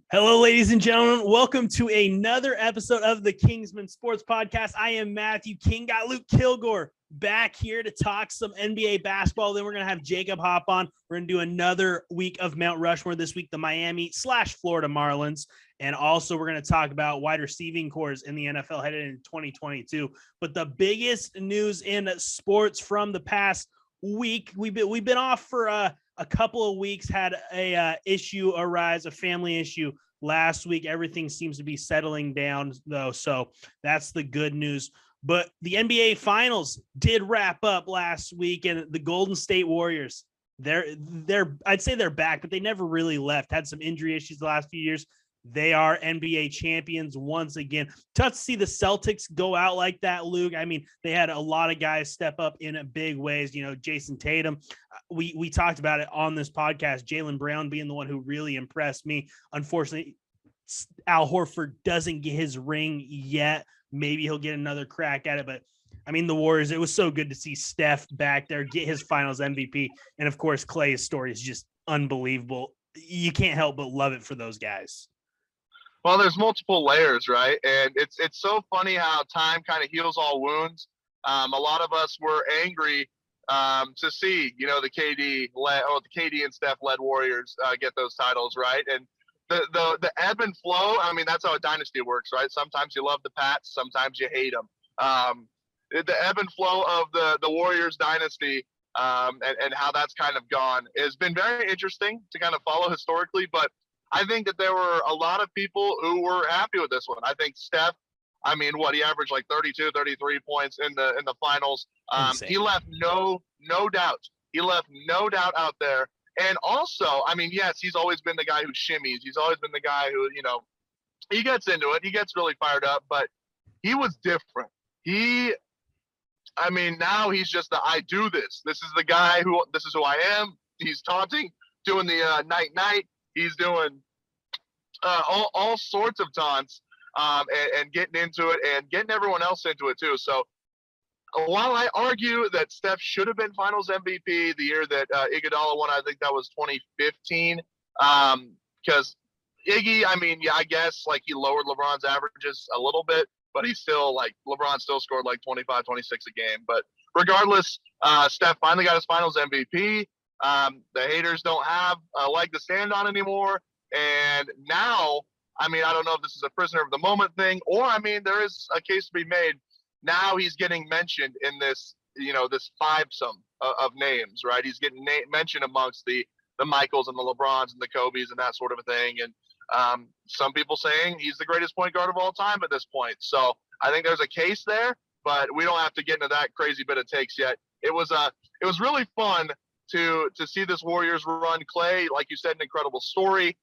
Hello, ladies and gentlemen. Welcome to another episode of the Kingsman Sports Podcast. I am Matthew King. Got Luke Kilgore back here to talk some NBA basketball. Then we're going to have Jacob hop on. We're going to do another week of Mount Rushmore this week, the Miami/Florida Marlins. And also we're going to talk about wide receiving cores in the NFL headed into 2022. But the biggest news in sports from the past week, we've been off for a couple of weeks, had a issue arise, a family issue last week. Everything seems to be settling down though. So that's the good news. But the NBA finals did wrap up last week, and the Golden State Warriors, I'd say they're back, but they never really left. Had some injury issues the last few years. They are NBA champions once again. Tough to see the Celtics go out like that, Luke. I mean, they had a lot of guys step up in big ways. You know, Jason Tatum. We talked about it on this podcast. Jaylen Brown being the one who really impressed me. Unfortunately, Al Horford doesn't get his ring yet. Maybe he'll get another crack at it. But, I mean, the Warriors, it was so good to see Steph back there, get his finals MVP. And, of course, Clay's story is just unbelievable. You can't help but love it for those guys. Well, there's multiple layers, right? And it's so funny how time kind of heals all wounds. A lot of us were angry to see, the KD and Steph led Warriors get those titles, right? And the ebb and flow. I mean, that's how a dynasty works, right? Sometimes you love the Pats, sometimes you hate them. The ebb and flow of the Warriors dynasty and how that's kind of gone has been very interesting to kind of follow historically, but I think that there were a lot of people who were happy with this one. I think Steph, he averaged like 32, 33 points in the finals. He left no doubt. He left no doubt out there. And also, yes, he's always been the guy who shimmies. He's always been the guy who, he gets into it. He gets really fired up, but he was different. Now he's just I do this. This is the guy this is who I am. He's taunting, doing the night. He's doing all sorts of taunts and getting into it and getting everyone else into it too. So while I argue that Steph should have been Finals MVP the year that Iguodala won, I think that was 2015. Because Iggy, I guess like he lowered LeBron's averages a little bit, but he's still LeBron still scored like 25, 26 a game. But regardless, Steph finally got his Finals MVP. The haters don't have a leg to stand on anymore. And now, I don't know if this is a prisoner of the moment thing or, there is a case to be made. Now he's getting mentioned in this, this fivesome of names, right? He's getting mentioned amongst the Michaels and the LeBrons and the Kobes and that sort of a thing. And some people saying he's the greatest point guard of all time at this point. So I think there's a case there, but we don't have to get into that crazy bit of takes yet. It was really fun to see this Warriors run. Clay, like you said, an incredible story.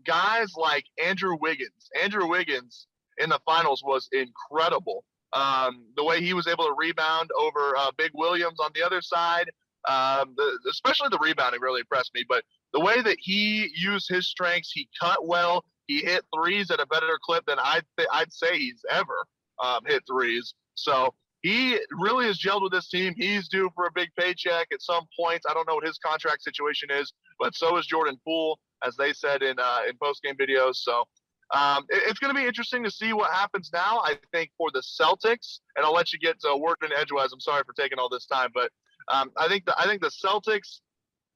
Guys like Andrew Wiggins in the finals was incredible. The way he was able to rebound over Big Williams on the other side, especially the rebounding really impressed me. But the way that he used his strengths, he cut well, he hit threes at a better clip than I'd say he's ever hit threes. So he really has gelled with this team. He's due for a big paycheck at some point. I don't know what his contract situation is, but so is Jordan Poole, as they said in post-game videos. So it's going to be interesting to see what happens now. I think for the Celtics, and I'll let you get to working edgewise. I'm sorry for taking all this time, but I think the Celtics,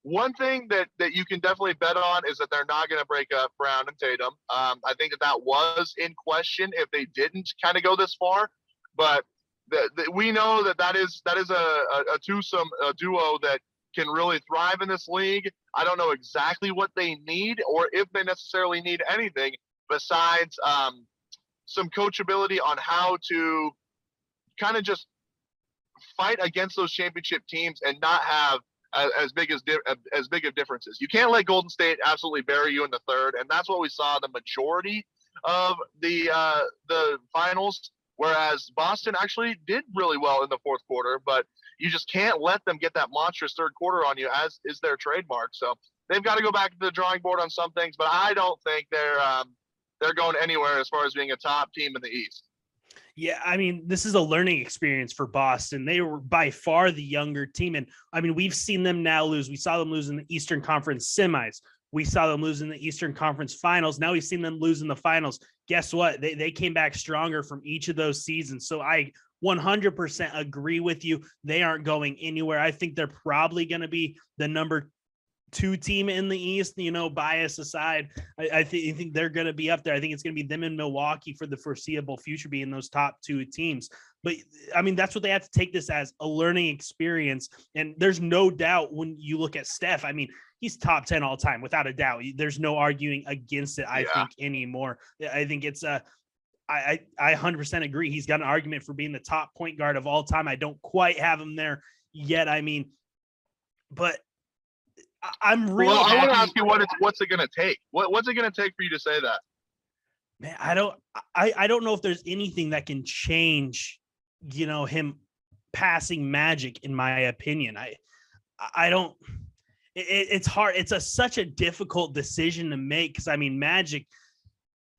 one thing that you can definitely bet on is that they're not going to break up Brown and Tatum. I think that was in question if they didn't kind of go this far, but we know that is a twosome duo that can really thrive in this league. I don't know exactly what they need or if they necessarily need anything besides some coachability on how to kind of just fight against those championship teams and not have as big of differences. You can't let Golden State absolutely bury you in the third, and that's what we saw the majority of the finals. Whereas Boston actually did really well in the fourth quarter, but you just can't let them get that monstrous third quarter on you, as is their trademark. So they've got to go back to the drawing board on some things, but I don't think they're going anywhere as far as being a top team in the East. Yeah, this is a learning experience for Boston. They were by far the younger team. And, we've seen them now lose. We saw them lose in the Eastern Conference semis we saw them lose in the Eastern Conference Finals. Now we've seen them lose in the finals. Guess what? They came back stronger from each of those seasons. So I 100% agree with you. They aren't going anywhere. I think they're probably going to be the number 2 team in the East, bias aside. I think they're going to be up there. I think it's going to be them in Milwaukee for the foreseeable future, being those top 2 teams. But I mean, that's what they have to take this as, a learning experience. And there's no doubt when you look at Steph, I mean, he's top 10 all time, without a doubt. There's no arguing against it, I think, anymore. I think it's I 100% agree. He's got an argument for being the top point guard of all time. I don't quite have him there yet. I mean, but I'm really I want to ask you what's it going to take? What's it going to take for you to say that? Man, I don't know if there's anything that can change, him passing Magic, in my opinion. I don't. It's hard. It's such a difficult decision to make, because I mean, Magic,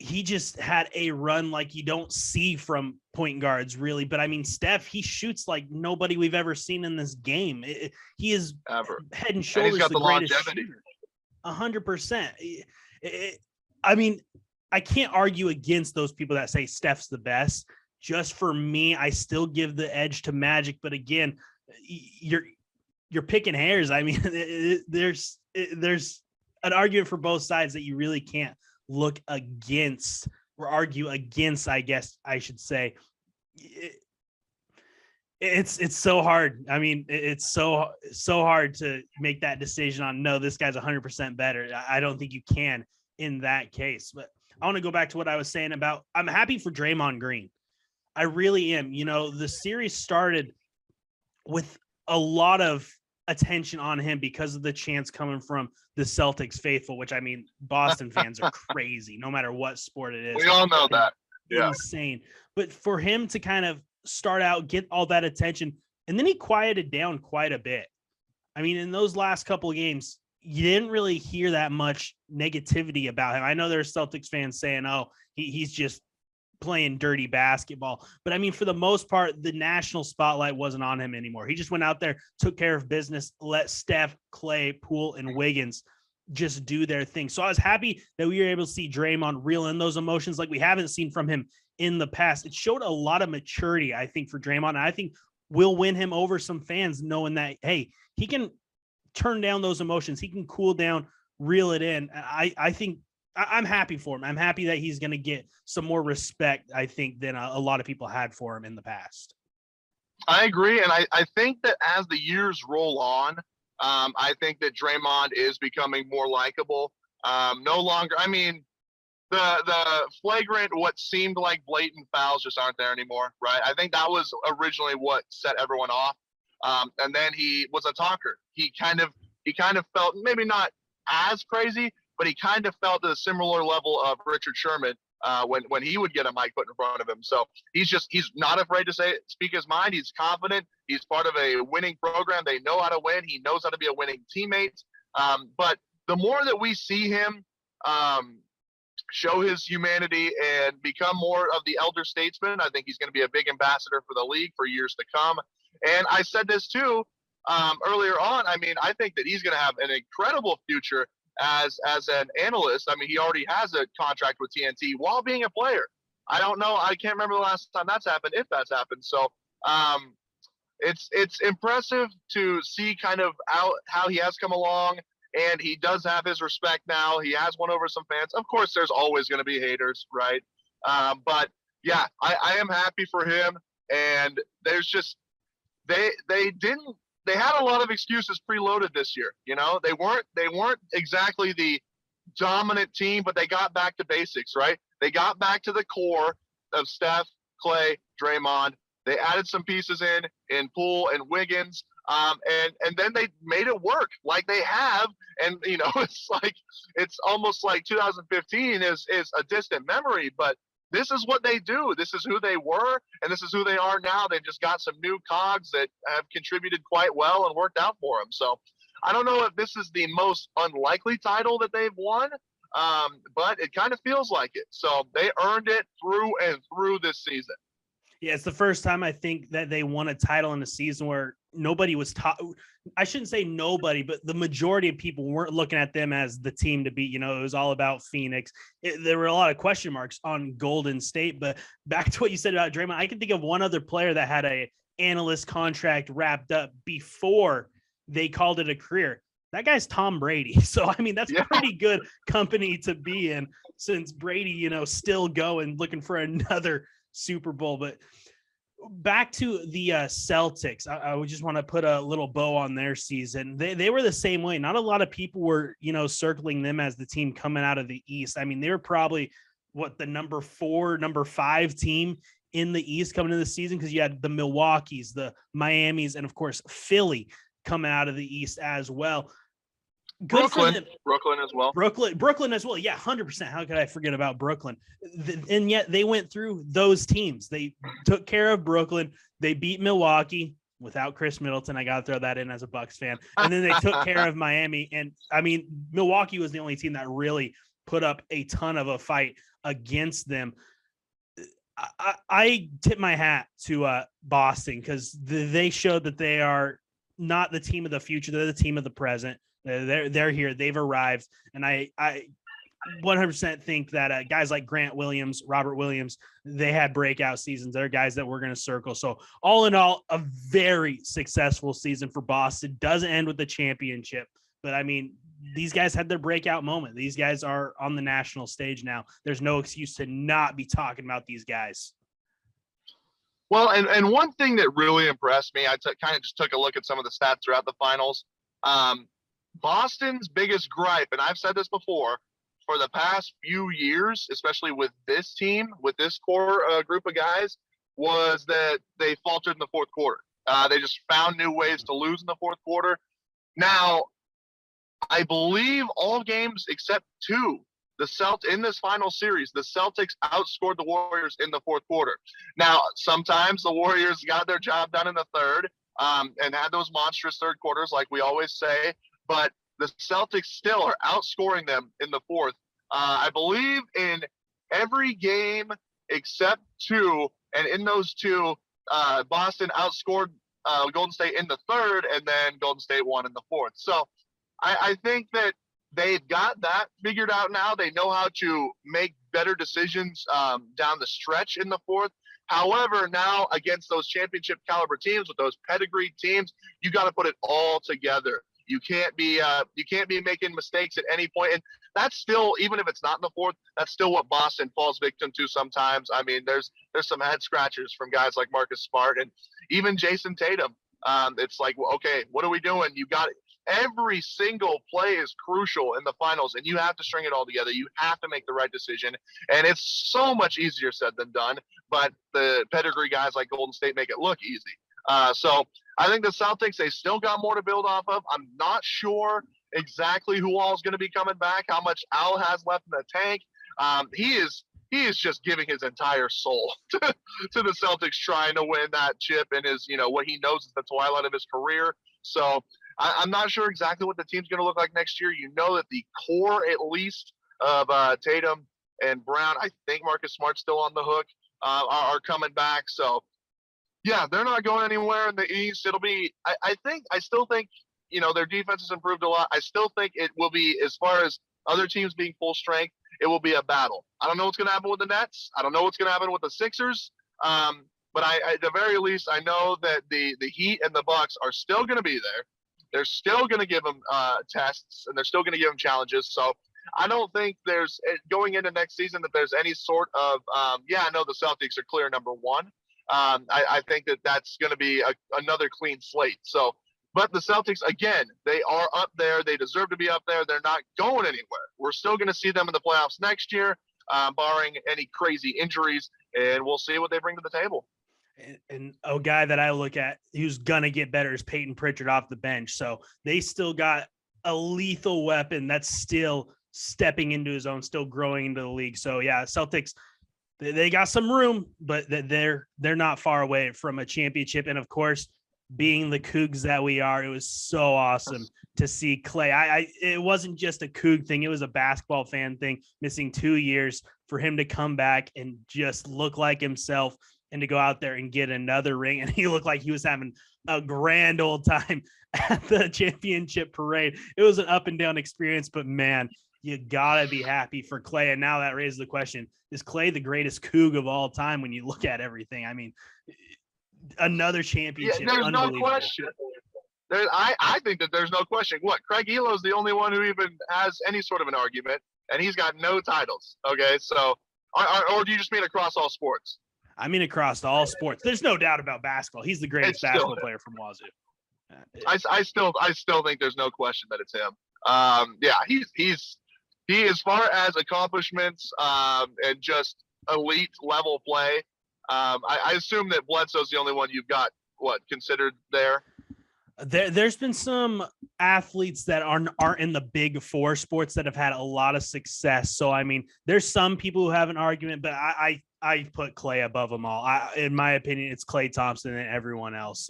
he just had a run like you don't see from point guards, really. But I mean, Steph, he shoots like nobody we've ever seen in this game. He is head and shoulders and he's got the greatest longevity. shooter. 100%. I mean, I can't argue against those people that say Steph's the best. Just for me, I still give the edge to Magic. But again, you're picking hairs. I mean, there's an argument for both sides that you really can't look against or argue against, I guess I should say. It's so hard. I mean, it's so hard to make that decision on, no, this guy's 100% better. I don't think you can in that case. But I want to go back to what I was saying about, I'm happy for Draymond Green. I really am. The series started with a lot of attention on him because of the chants coming from the Celtics faithful, which, I mean, Boston fans are crazy, no matter what sport it is. We all know that. Yeah. Insane. But for him to kind of start out, get all that attention, and then he quieted down quite a bit. I mean, in those last couple of games, you didn't really hear that much negativity about him. I know there's Celtics fans saying, oh, he's just playing dirty basketball. But I mean, for the most part, the national spotlight wasn't on him anymore. He just went out there, took care of business, let Steph, Clay, Poole, and Wiggins just do their thing. So I was happy that we were able to see Draymond reel in those emotions like we haven't seen from him in the past. It showed a lot of maturity, I think, for Draymond. And I think we'll win him over some fans, knowing that, hey, he can turn down those emotions. He can cool down, reel it in. I think I'm happy for him. I'm happy that he's going to get some more respect, I think, than a lot of people had for him in the past. I agree. And I think that as the years roll on, I think that Draymond is becoming more likable. No longer, I mean, the flagrant, what seemed like blatant fouls just aren't there anymore, right? I think that was originally what set everyone off. And then he was a talker. He kind of felt maybe not as crazy, but he kind of felt at a similar level of Richard Sherman when he would get a mic put in front of him. So he's not afraid to speak his mind. He's confident. He's part of a winning program. They know how to win. He knows how to be a winning teammate. But the more that we see him show his humanity and become more of the elder statesman, I think he's going to be a big ambassador for the league for years to come. And I said this too earlier on. I mean, I think that he's going to have an incredible future as an analyst. I mean, he already has a contract with TNT while being a player. I don't know. I can't remember the last time that's happened, if that's happened. So it's impressive to see kind of how he has come along, and he does have his respect now. He has won over some fans. Of course, there's always going to be haters, right? But yeah, I am happy for him. And there's just they had a lot of excuses preloaded this year. They weren't exactly the dominant team, but they got back to basics, right? They got back to the core of Steph, Clay, Draymond. They added some pieces in Poole and Wiggins, and then they made it work like they have. And it's almost like 2015 is a distant memory, but this is what they do. This is who they were, and this is who they are now. They've just got some new cogs that have contributed quite well and worked out for them. So I don't know if this is the most unlikely title that they've won, but it kind of feels like it. So they earned it through and through this season. Yeah, it's the first time I think that they won a title in a season where nobody was I shouldn't say nobody, but the majority of people weren't looking at them as the team to beat. It was all about Phoenix. There were a lot of question marks on Golden State, but back to what you said about Draymond, I can think of one other player that had a analyst contract wrapped up before they called it a career. That guy's Tom Brady. So, I mean, that's pretty good company to be in since Brady, still going looking for another Super Bowl. But back to the Celtics, I would just want to put a little bow on their season. They were the same way. Not a lot of people were, circling them as the team coming out of the East. I mean, they were probably the number 4, number 5 team in the East coming into the season, because you had the Milwaukees, the Miamis, and of course Philly coming out of the East as well. Brooklyn as well. Brooklyn as well. Yeah, 100%. How could I forget about Brooklyn? And yet they went through those teams. They took care of Brooklyn. They beat Milwaukee without Chris Middleton. I got to throw that in as a Bucks fan. And then they took care of Miami. And I mean, Milwaukee was the only team that really put up a ton of a fight against them. I tip my hat to Boston, because they showed that they are not the team of the future. They're the team of the present. They're here. They've arrived. And I 100% think that guys like Grant Williams, Robert Williams, they had breakout seasons. They're guys that we're going to circle. So all in all, a very successful season for Boston. Doesn't end with the championship, but I mean, these guys had their breakout moment. These guys are on the national stage now. There's no excuse to not be talking about these guys. Well, and one thing that really impressed me, I kind of just took a look at some of the stats throughout the finals. Boston's biggest gripe, and I've said this before, for the past few years, especially with this team, with this core group of guys, was that they faltered in the fourth quarter. They just found new ways to lose in the fourth quarter. Now, I believe all games except 2, in this final series, the Celtics outscored the Warriors in the fourth quarter. Now, sometimes the Warriors got their job done in the third and had those monstrous third quarters, like we always say, but the Celtics still are outscoring them in the fourth. I believe in every game except 2, and in those 2, Boston outscored Golden State in the third, and then Golden State won in the fourth. So I think that they've got that figured out now. They know how to make better decisions down the stretch in the fourth. However, now against those championship caliber teams, with those pedigree teams, you got to put it all together. You can't be making mistakes at any point. And that's still, even if it's not in the fourth, that's still what Boston falls victim to sometimes. I mean, there's some head scratchers from guys like Marcus Smart and even Jason Tatum. It's like, well, okay, what are we doing? You got every single play is crucial in the finals, and you have to string it all together. You have to make the right decision, and it's so much easier said than done. But the pedigree guys like Golden State make it look easy. So I think the Celtics, they still got more to build off of. I'm not sure exactly who all is going to be coming back, how much Al has left in the tank. He is just giving his entire soul to the Celtics, trying to win that chip in his, what he knows is the twilight of his career. So I'm not sure exactly what the team's going to look like next year. You know that the core, at least, of Tatum and Brown, I think Marcus Smart's still on the hook, are coming back. So, yeah, they're not going anywhere in the East. It'll be – I still think, their defense has improved a lot. I still think it will be, as far as other teams being full strength, it will be a battle. I don't know what's going to happen with the Nets. I don't know what's going to happen with the Sixers. But at the very least, I know that the Heat and the Bucks are still going to be there. They're still going to give them tests, and they're still going to give them challenges. So I don't think there's, going into next season, that there's any sort of, I know the Celtics are clear number 1. I think that that's going to be another clean slate. So, but the Celtics, again, they are up there. They deserve to be up there. They're not going anywhere. We're still going to see them in the playoffs next year, barring any crazy injuries, and we'll see what they bring to the table. And a guy that I look at who's going to get better is Peyton Pritchard off the bench. So they still got a lethal weapon that's still stepping into his own, still growing into the league. So, yeah, Celtics, they got some room, but they're not far away from a championship. And, of course, being the Cougs that we are, it was so awesome to see Clay. It wasn't just a Coug thing. It was a basketball fan thing, missing 2 years for him to come back and just look like himself. and to go out there and get another ring. And he looked like he was having a grand old time at the championship parade. It was an up and down experience, but man, you gotta be happy for Klay. And now that raises the question, is Klay the greatest Coug of all time when you look at everything? I mean, another championship. Yeah, there's no question. I think that there's no question. What, Craig Elo's the only one who even has any sort of an argument, and he's got no titles. Okay, so, or do you just mean across all sports? I mean across all sports. There's no doubt about basketball. He's the greatest basketball player from Wazoo. I still think there's no question that it's him. Yeah, he as far as accomplishments and just elite level play. I assume that Bledsoe's the only one you've got considered there. There's been some athletes that aren't in the big four sports that have had a lot of success. So, I mean, there's some people who have an argument, but I put Klay above them all. In my opinion, it's Klay Thompson and everyone else.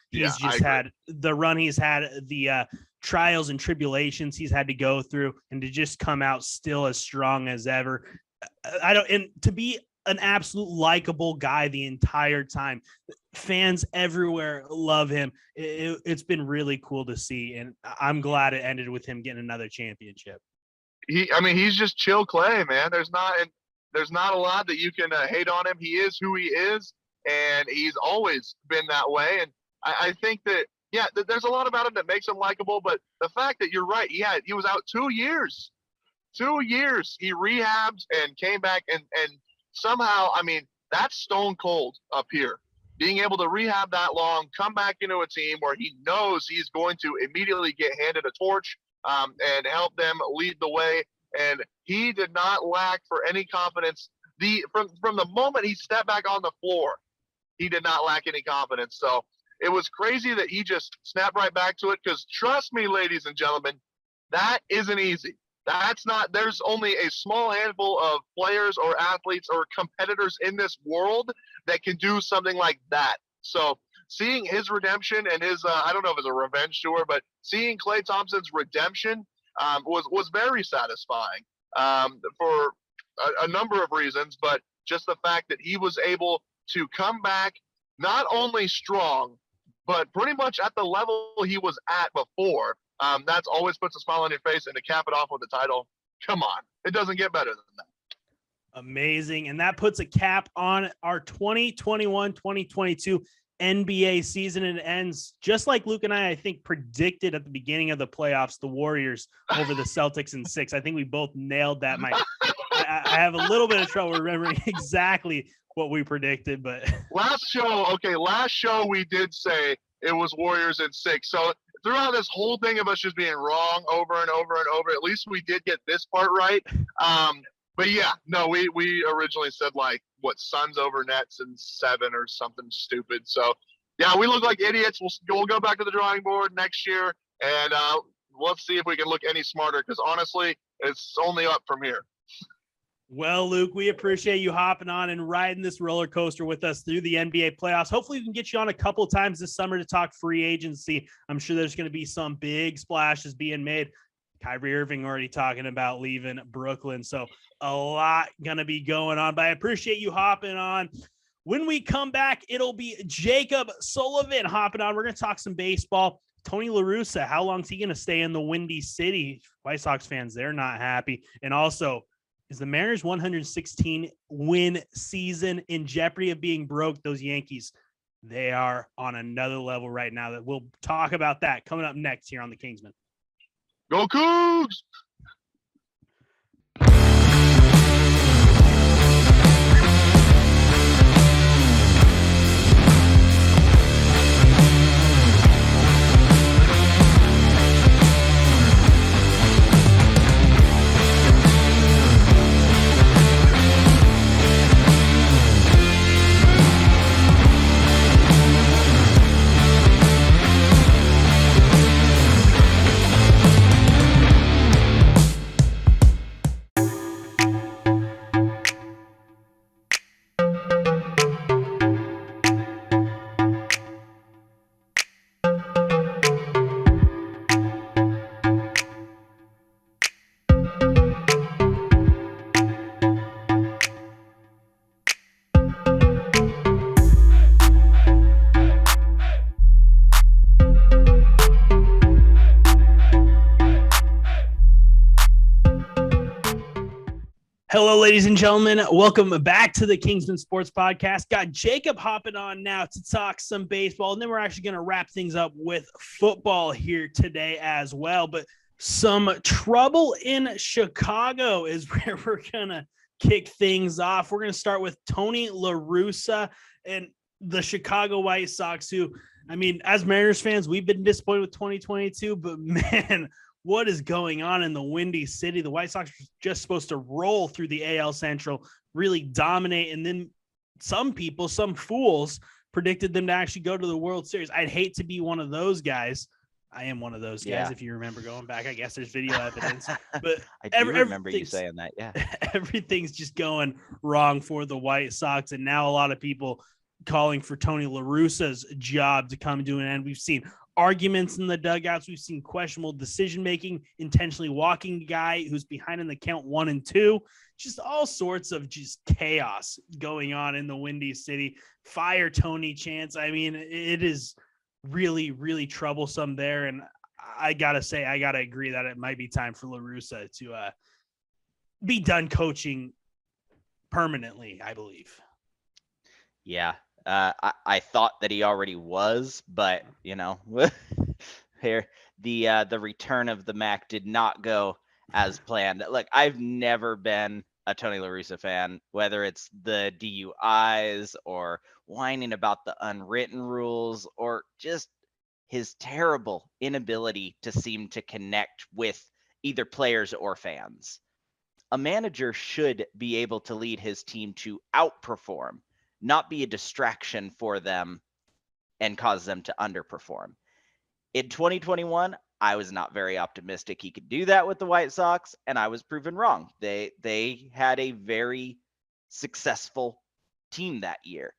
He's just had the run he's had, the trials and tribulations he's had to go through, and to just come out still as strong as ever. And to be an absolute likable guy the entire time. Fans everywhere love him. It's been really cool to see, and I'm glad it ended with him getting another championship. He's just chill Klay, man. There's not a lot that you can hate on him. He is who he is, and he's always been that way. And I think that, yeah, there's a lot about him that makes him likable, but the fact that you're right, he was out 2 years. 2 years. He rehabbed and came back, and somehow, I mean, that's stone cold up here. Being able to rehab that long, come back into a team where he knows he's going to immediately get handed a torch and help them lead the way. And he did not lack for any confidence. From the moment he stepped back on the floor, he did not lack any confidence. So it was crazy that he just snapped right back to it, because trust me, ladies and gentlemen, that isn't easy. There's only a small handful of players or athletes or competitors in this world that can do something like that. So seeing his redemption and his, I don't know if it's a revenge tour, but seeing Klay Thompson's redemption was very satisfying for a number of reasons, but just the fact that he was able to come back not only strong, but pretty much at the level he was at before. That's always puts a smile on your face, and to cap it off with the title, come on. It doesn't get better than that. Amazing. And that puts a cap on our 2021-2022 NBA season, and it ends just like Luke and I think, predicted at the beginning of the playoffs, the Warriors over the Celtics in 6. I think we both nailed that. I have a little bit of trouble remembering exactly what we predicted, but last show we did say it was Warriors in 6. So throughout this whole thing of us just being wrong over and over and over, at least we did get this part right. But yeah, no, we originally said Suns over Nets in 7 or something stupid. So yeah, we look like idiots. We'll go back to the drawing board next year, and let's see if we can look any smarter, because honestly, it's only up from here. Well, Luke, we appreciate you hopping on and riding this roller coaster with us through the NBA playoffs. Hopefully we can get you on a couple of times this summer to talk free agency. I'm sure there's going to be some big splashes being made. Kyrie Irving already talking about leaving Brooklyn. So a lot going to be going on, but I appreciate you hopping on. When we come back, it'll be Jacob Sullivan hopping on. We're going to talk some baseball. Tony La Russa, how long is he going to stay in the Windy City? White Sox fans, they're not happy. And also, is the Mariners' 116-win season in jeopardy of being broke? Those Yankees, they are on another level right now. That we'll talk about that coming up next here on the Kingsman. Go Cougs! Hello, ladies and gentlemen. Welcome back to the Kingsman Sports Podcast. Got Jacob hopping on now to talk some baseball, and then we're actually going to wrap things up with football here today as well. But some trouble in Chicago is where we're going to kick things off. We're going to start with Tony La Russa and the Chicago White Sox, who, I mean, as Mariners fans, we've been disappointed with 2022, but man, what is going on in the Windy City? The White Sox are just supposed to roll through the AL Central, really dominate. And then some people, some fools, predicted them to actually go to the World Series. I'd hate to be one of those guys. I am one of those guys. If you remember going back, I guess there's video evidence, but I do remember you saying that. Yeah. Everything's just going wrong for the White Sox. And now a lot of people calling for Tony La Russa's job to come to an end. We've seen arguments in the dugouts. We've seen questionable decision-making, intentionally walking a guy who's behind in the count 1-2, just all sorts of just chaos going on in the Windy City. Fire Tony chants. I mean, it is really, really troublesome there. And I got to agree that it might be time for La Russa to be done coaching permanently, I believe. Yeah. I thought that he already was, but here the return of the Mac did not go as planned. Look, I've never been a Tony La Russa fan, whether it's the DUIs or whining about the unwritten rules or just his terrible inability to seem to connect with either players or fans. A manager should be able to lead his team to outperform, not be a distraction for them and cause them to underperform. In 2021, I was not very optimistic he could do that with the White Sox, and I was proven wrong. They had a very successful team that year.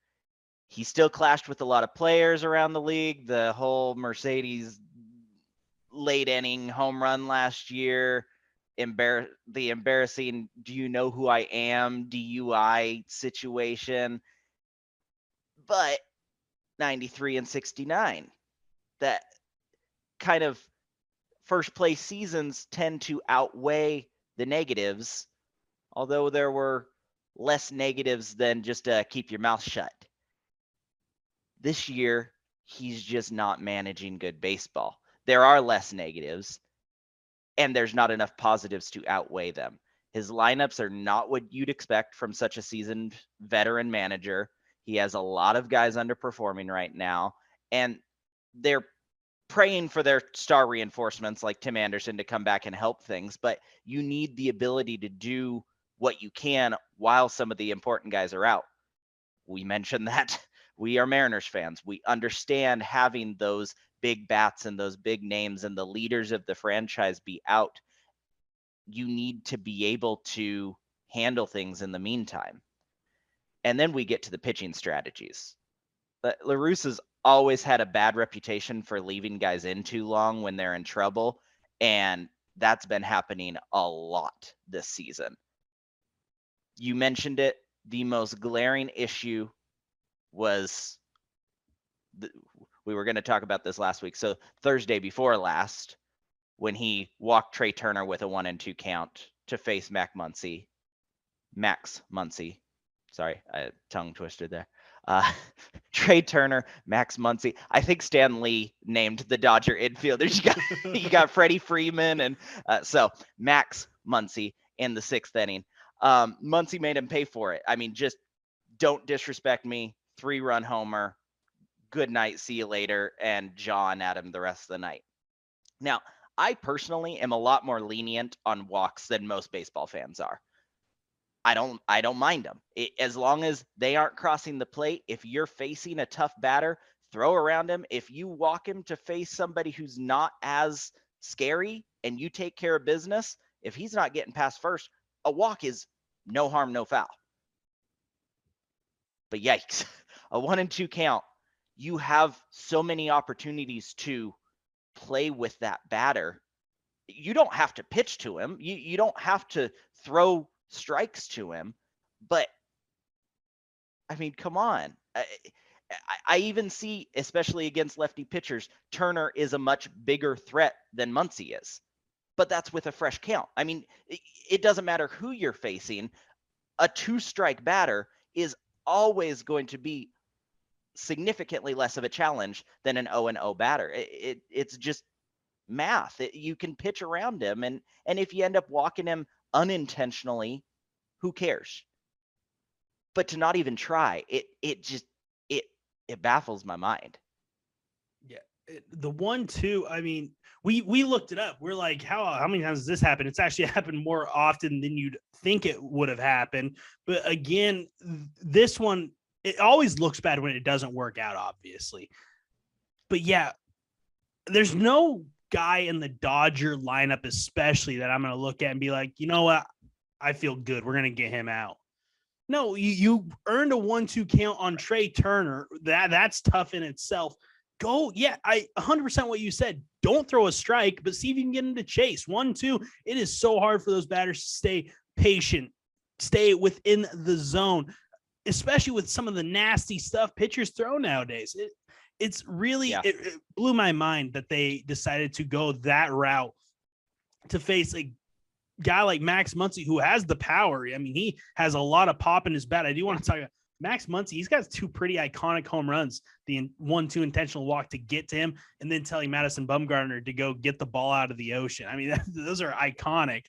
He still clashed with a lot of players around the league. The whole Mercedes late inning home run last year, the embarrassing "do you know who I am" DUI situation. But 93 and 69, that kind of first place seasons tend to outweigh the negatives, although there were less negatives than just keep your mouth shut. This year, he's just not managing good baseball. There are less negatives, and there's not enough positives to outweigh them. His lineups are not what you'd expect from such a seasoned veteran manager. He has a lot of guys underperforming right now, and they're praying for their star reinforcements like Tim Anderson to come back and help things, but you need the ability to do what you can while some of the important guys are out. We mentioned that we are Mariners fans. We understand having those big bats and those big names and the leaders of the franchise be out. You need to be able to handle things in the meantime. And then we get to the pitching strategies. But La Russa's always had a bad reputation for leaving guys in too long when they're in trouble, and that's been happening a lot this season. You mentioned it. The most glaring issue was we were going to talk about this last week. So Thursday before last, when he walked Trey Turner with a 1-2 count to face Max Muncy. Sorry, I tongue twisted there. Trey Turner, Max Muncy. I think Stan Lee named the Dodger infielders. You got Freddie Freeman, and so Max Muncy in the 6th inning. Muncy made him pay for it. I mean, just don't disrespect me. 3-run homer. Good night. See you later. And John at him the rest of the night. Now, I personally am a lot more lenient on walks than most baseball fans are. I don't mind them. As long as they aren't crossing the plate. If you're facing a tough batter, throw around him. If you walk him to face somebody who's not as scary and you take care of business, if he's not getting past first, a walk is no harm, no foul. But yikes, a 1-2 count. You have so many opportunities to play with that batter. You don't have to pitch to him. You don't have to throw strikes to him, but I mean, come on. I even see, especially against lefty pitchers, Turner is a much bigger threat than Muncy is, but that's with a fresh count. I mean, it doesn't matter who you're facing. a 2-strike batter is always going to be significantly less of a challenge than an 0-0 batter. It's just math. You can pitch around him, and if you end up walking him unintentionally, who cares? But to not even try, it baffles my mind. Yeah, the 1-2. I mean, we looked it up. We're like, how many times has this happened? It's actually happened more often than you'd think it would have happened. But again, this one, it always looks bad when it doesn't work out, obviously. But yeah, there's no guy in the Dodger lineup, especially, that I'm going to look at and be like, you know what? I feel good. We're going to get him out. No, you earned a 1-2 count on Trey Turner. That's tough in itself. Go, yeah, I 100% what you said. Don't throw a strike, but see if you can get him to chase. 1-2. It is so hard for those batters to stay patient, stay within the zone, especially with some of the nasty stuff pitchers throw nowadays. It's really, it blew my mind that they decided to go that route to face a guy like Max Muncy, who has the power. I mean, he has a lot of pop in his bat. I do want to talk about Max Muncy. He's got 2 pretty iconic home runs, the 1-2 intentional walk to get to him, and then telling Madison Bumgarner to go get the ball out of the ocean. I mean, those are iconic.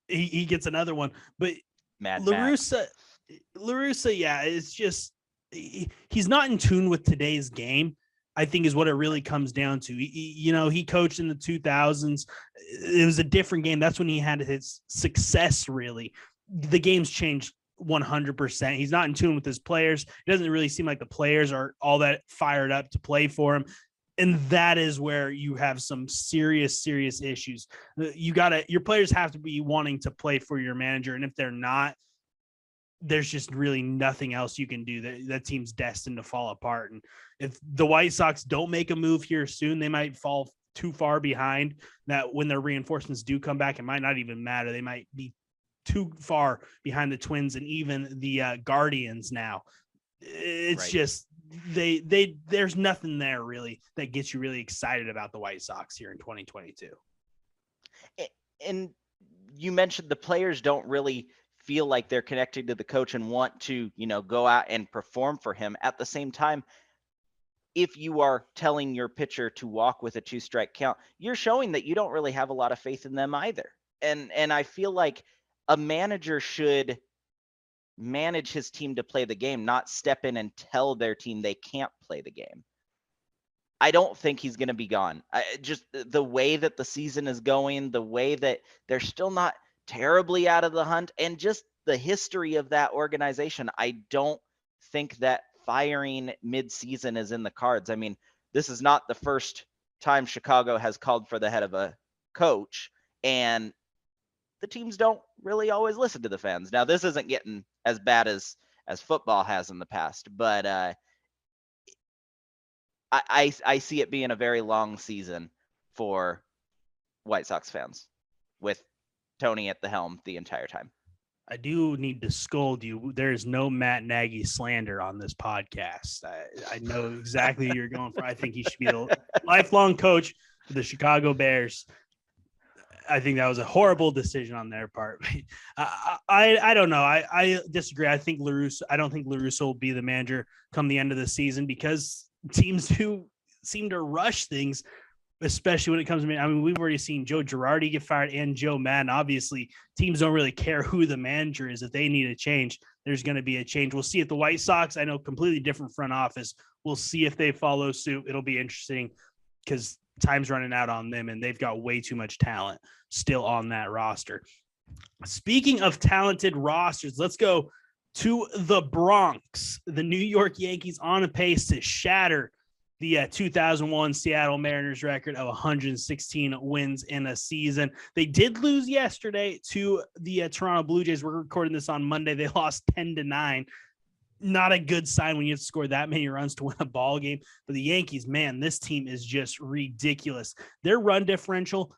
He gets another one, but La Russa, yeah, it's just, he's not in tune with today's game, I think, is what it really comes down to. He coached in the 2000s. It was a different game. That's when he had his success, really. The game's changed 100%. He's not in tune with his players. It doesn't really seem like the players are all that fired up to play for him. And that is where you have some serious issues. Your players have to be wanting to play for your manager. And if they're not, there's just really nothing else you can do. That team's destined to fall apart. And if the White Sox don't make a move here soon, they might fall too far behind that when their reinforcements do come back, it might not even matter. They might be too far behind the Twins and even the Guardians now. It's right. Just there's nothing there really that gets you really excited about the White Sox here in 2022. And you mentioned the players don't really feel like they're connected to the coach and want to, go out and perform for him. At the same time, if you are telling your pitcher to walk with a 2-strike count, you're showing that you don't really have a lot of faith in them either. And I feel like a manager should manage his team to play the game, not step in and tell their team they can't play the game. I don't think he's going to be gone. Just the way that the season is going, the way that they're still not terribly out of the hunt, and just the history of that organization, I don't think that firing mid-season is in the cards. I mean, this is not the first time Chicago has called for the head of a coach, and the teams don't really always listen to the fans. Now, this isn't getting as bad as football has in the past, but I see it being a very long season for White Sox fans with Tony at the helm the entire time. I do need to scold you. There is no Matt Nagy slander on this podcast. I know exactly who you're going for. I think he should be the lifelong coach for the Chicago Bears. I think that was a horrible decision on their part. I don't know. I disagree. I don't think La Russa will be the manager come the end of the season, because teams do seem to rush things, especially when it comes to, I mean, we've already seen Joe Girardi get fired and Joe Madden. Obviously, teams don't really care who the manager is. If they need a change, there's going to be a change. We'll see if the White Sox, I know, completely different front office. We'll see if they follow suit. It'll be interesting because time's running out on them, and they've got way too much talent still on that roster. Speaking of talented rosters, let's go to the Bronx. The New York Yankees on a pace to shatter the 2001 Seattle Mariners record of 116 wins in a season. They did lose yesterday to the Toronto Blue Jays. We're recording this on Monday. They lost 10-9. Not a good sign when you have to score that many runs to win a ball game. But the Yankees, man, this team is just ridiculous. Their run differential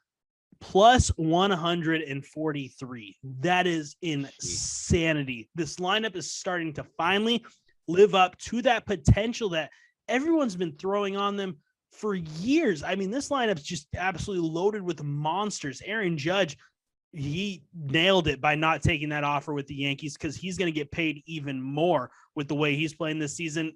plus 143. That is insanity. This lineup is starting to finally live up to that potential that everyone's been throwing on them for years. I mean, this lineup's just absolutely loaded with monsters. Aaron Judge, he nailed it by not taking that offer with the Yankees, because he's going to get paid even more with the way he's playing this season.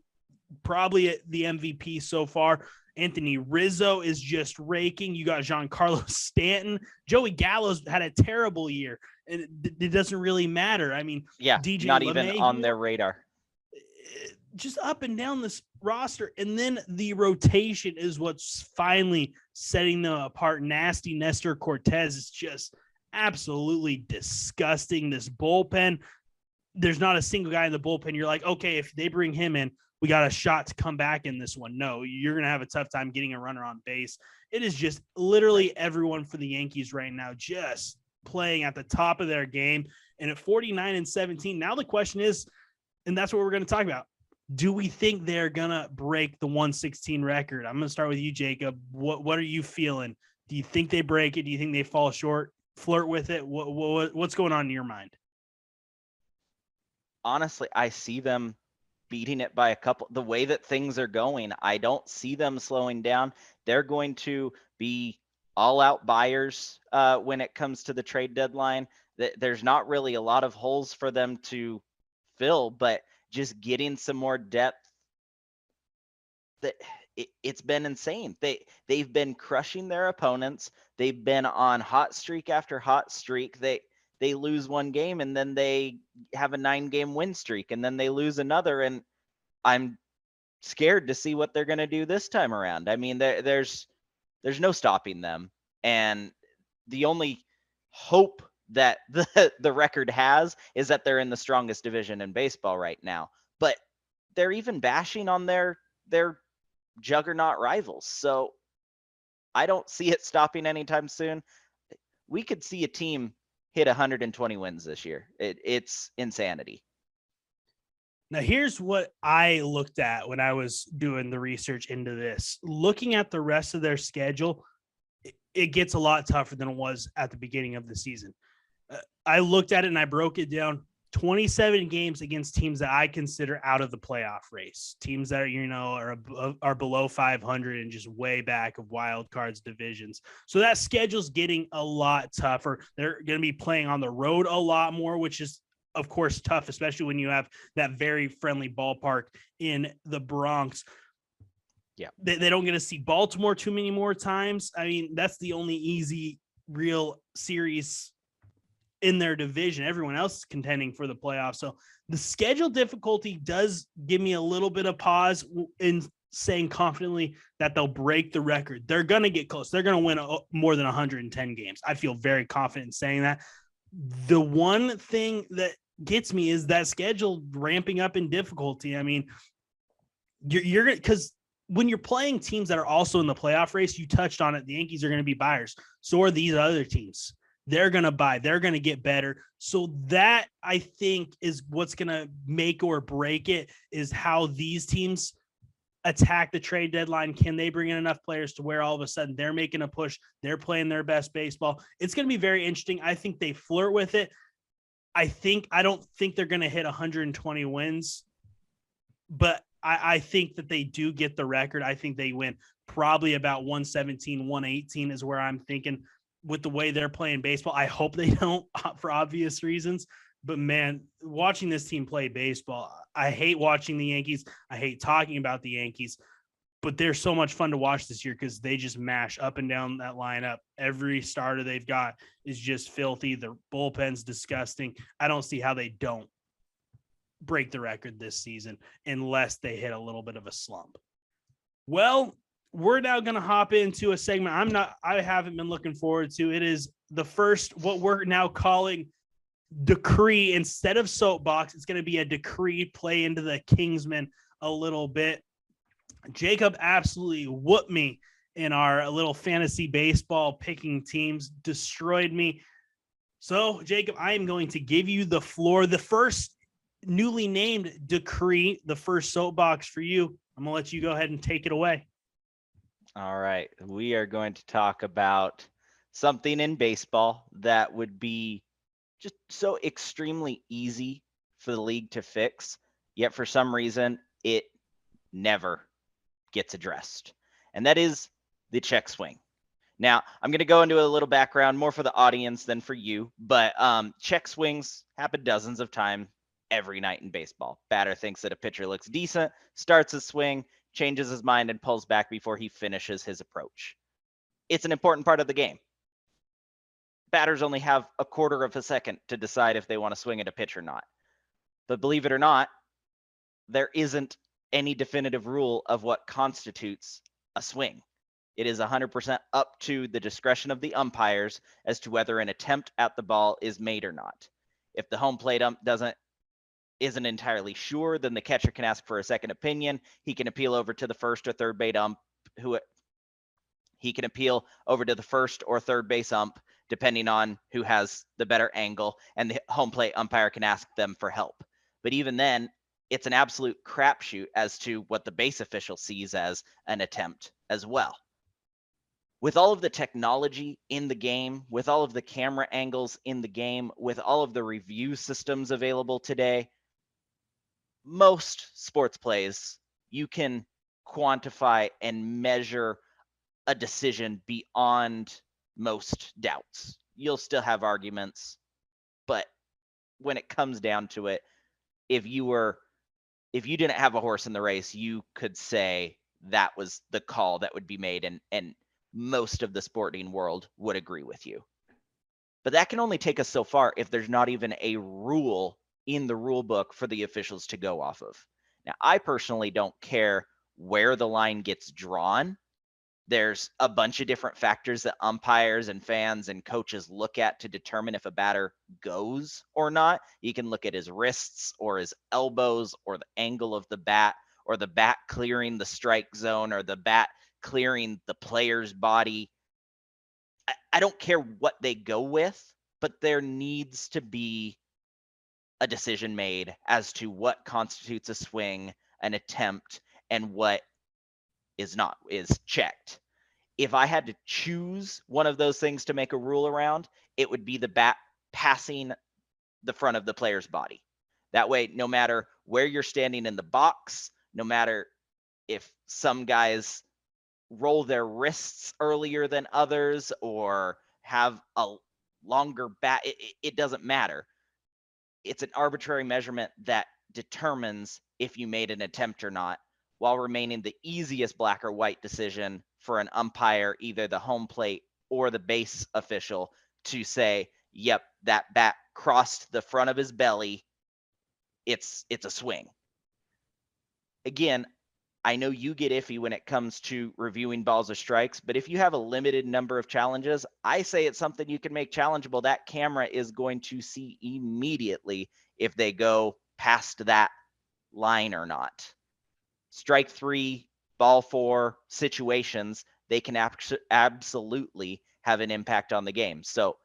Probably the MVP so far. Anthony Rizzo is just raking. You got Giancarlo Stanton. Joey Gallo's had a terrible year, and it doesn't really matter. I mean, Yeah, DJ not LeMahieu, even on their radar. just up and down this roster. And then the rotation is what's finally setting them apart. Nasty Nestor Cortez is just absolutely disgusting. This bullpen, there's not a single guy in the bullpen you're like, okay, if they bring him in, we got a shot to come back in this one. No, you're going to have a tough time getting a runner on base. It is just literally everyone for the Yankees right now just playing at the top of their game. And at 49-17, now the question is, and that's what we're going to talk about, do we think they're going to break the 116 record? I'm going to start with you, Jacob. What are you feeling? Do you think they break it? Do you think they fall short, flirt with it? What's going on in your mind? Honestly, I see them beating it by a couple. The way that things are going, I don't see them slowing down. They're going to be all-out buyers when it comes to the trade deadline. There's not really a lot of holes for them to fill, but just getting some more depth, it's been insane. They've been crushing their opponents. They've been on hot streak after hot streak. They lose one game and then they have a 9-game win streak and then they lose another. And I'm scared to see what they're going to do this time around. I mean, there's no stopping them. And the only hope that the record has is that they're in the strongest division in baseball right now. But they're even bashing on their juggernaut rivals. So I don't see it stopping anytime soon. We could see a team hit 120 wins this year. It's insanity. Now, here's what I looked at when I was doing the research into this. Looking at the rest of their schedule, it gets a lot tougher than it was at the beginning of the season. I looked at it and I broke it down. 27 games against teams that I consider out of the playoff race, teams that are below 500 and just way back of wild cards divisions. So that schedule's getting a lot tougher. They're going to be playing on the road a lot more, which is of course tough, especially when you have that very friendly ballpark in the Bronx. Yeah, they don't get to see Baltimore too many more times. I mean, that's the only easy real series in their division. Everyone else is contending for the playoffs. So the schedule difficulty does give me a little bit of pause in saying confidently that they'll break the record. They're going to get close. They're going to win more than 110 games. I feel very confident in saying that. The one thing that gets me is that schedule ramping up in difficulty. I mean, you're because when you're playing teams that are also in the playoff race, you touched on it, the Yankees are going to be buyers. So are these other teams. They're going to buy. They're going to get better. So that, I think, is what's going to make or break it, is how these teams attack the trade deadline. Can they bring in enough players to where all of a sudden they're making a push? They're playing their best baseball. It's going to be very interesting. I think they flirt with it. I don't think they're going to hit 120 wins, but I think that they do get the record. I think they win probably about 117, 118 is where I'm thinking. With the way they're playing baseball, I hope they don't, for obvious reasons. But man, watching this team play baseball, I hate watching the Yankees. I hate talking about the Yankees, but they're so much fun to watch this year because they just mash up and down that lineup. Every starter they've got is just filthy. The bullpen's disgusting. I don't see how they don't break the record this season unless they hit a little bit of a slump. Well, we're now going to hop into a segment I haven't been looking forward to. It is the first, what we're now calling decree. Instead of soapbox, it's going to be a decree. Play into the Kingsman a little bit. Jacob absolutely whooped me in our little fantasy baseball picking teams, destroyed me. So, Jacob, I am going to give you the floor. The first newly named decree, the first soapbox for you. I'm going to let you go ahead and take it away. All right. We are going to talk about something in baseball that would be just so extremely easy for the league to fix, yet for some reason it never gets addressed. And that is the check swing. Now, I'm going to go into a little background more for the audience than for you, but check swings happen dozens of times every night in baseball. Batter thinks that a pitcher looks decent, starts his swing, changes his mind, and pulls back before he finishes his approach. It's an important part of the game. Batters only have a quarter of a second to decide if they want to swing at a pitch or not. But believe it or not, there isn't any definitive rule of what constitutes a swing. It is 100% up to the discretion of the umpires as to whether an attempt at the ball is made or not. If the home plate ump isn't entirely sure, then the catcher can ask for a second opinion. He can appeal over to the first or third base ump, depending on who has the better angle, and the home plate umpire can ask them for help. But even then, it's an absolute crapshoot as to what the base official sees as an attempt as well. With all of the technology in the game, with all of the camera angles in the game, with all of the review systems available today, most sports plays, you can quantify and measure a decision beyond most doubts. You'll still have arguments, but when it comes down to it, if you didn't have a horse in the race, you could say that was the call that would be made, and most of the sporting world would agree with you. But that can only take us so far if there's not even a rule in the rule book for the officials to go off of. Now, I personally don't care where the line gets drawn. There's a bunch of different factors that umpires and fans and coaches look at to determine if a batter goes or not. You can look at his wrists or his elbows or the angle of the bat or the bat clearing the strike zone or the bat clearing the player's body. I don't care what they go with, but there needs to be a decision made as to what constitutes a swing, an attempt, and what is checked. If I had to choose one of those things to make a rule around, it would be the bat passing the front of the player's body. That way, no matter where you're standing in the box, no matter if some guys roll their wrists earlier than others or have a longer bat, it doesn't matter. It's an arbitrary measurement that determines if you made an attempt or not, while remaining the easiest black or white decision for an umpire, either the home plate or the base official, to say, yep, that bat crossed the front of his belly. It's a swing. Again, I know you get iffy when it comes to reviewing balls or strikes, but if you have a limited number of challenges, I say it's something you can make challengeable. That camera is going to see immediately if they go past that line or not. Strike 3, ball 4 situations, they can absolutely have an impact on the game. So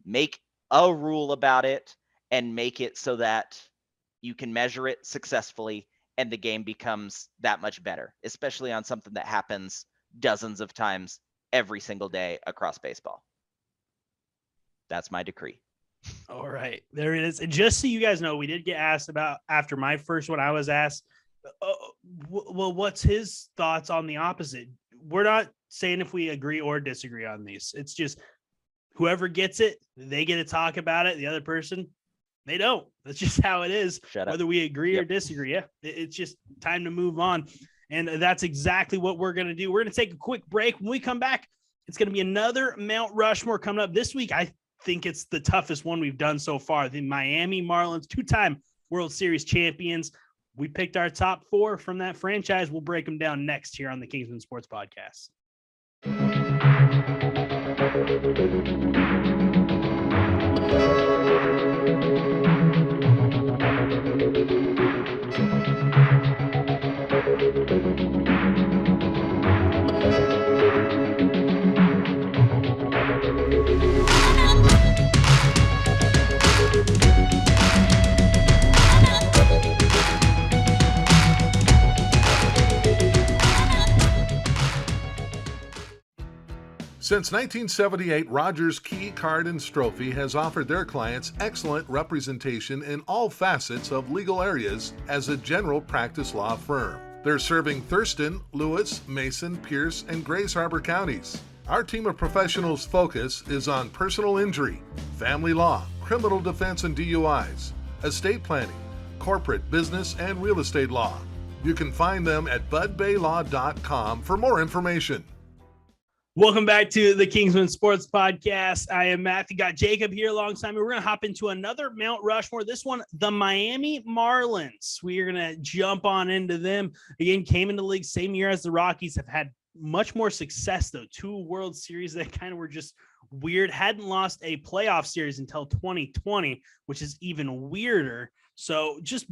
make a rule about it and make it so that you can measure it successfully and the game becomes that much better, especially on something that happens dozens of times every single day across baseball. That's my decree. All right, there it is. And just so you guys know, we did get asked about, after my first one, I was asked, well, what's his thoughts on the opposite? We're not saying if we agree or disagree on these. It's just whoever gets it, they get to talk about it. The other person, they don't. That's just how it is. Whether we agree or disagree. Yeah, it's just time to move on. And that's exactly what we're going to do. We're going to take a quick break. When we come back, it's going to be another Mount Rushmore coming up this week. I think it's the toughest one we've done so far. The Miami Marlins, 2-time World Series champions. We picked our top 4 from that franchise. We'll break them down next here on the Kingsman Sports Podcast. Since 1978, Rogers Key, Card, and Strophe has offered their clients excellent representation in all facets of legal areas as a general practice law firm. They're serving Thurston, Lewis, Mason, Pierce, and Grays Harbor counties. Our team of professionals' focus is on personal injury, family law, criminal defense and DUIs, estate planning, corporate, business, and real estate law. You can find them at budbaylaw.com for more information. Welcome back to the Kingsman Sports Podcast. I am Matthew. Got Jacob here alongside me. We're going to hop into another Mount Rushmore. This one, the Miami Marlins. We are going to jump on into them. Again, came into the league same year as the Rockies. Have had much more success, though. 2 World Series that kind of were just weird. Hadn't lost a playoff series until 2020, which is even weirder. So just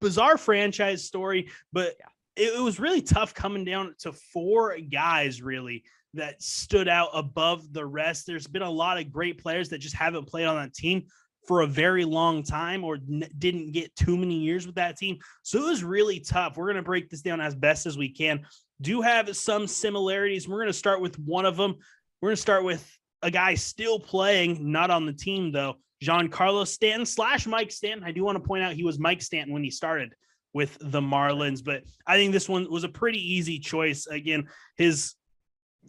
bizarre franchise story. But it was really tough coming down to 4 guys, really, that stood out above the rest. There's been a lot of great players that just haven't played on that team for a very long time or didn't get too many years with that team. So it was really tough. We're going to break this down as best as we can. Do have some similarities. We're going to start with one of them. We're going to start with a guy still playing, not on the team though, Giancarlo Stanton / Mike Stanton. I do want to point out he was Mike Stanton when he started with the Marlins, but I think this one was a pretty easy choice. Again, his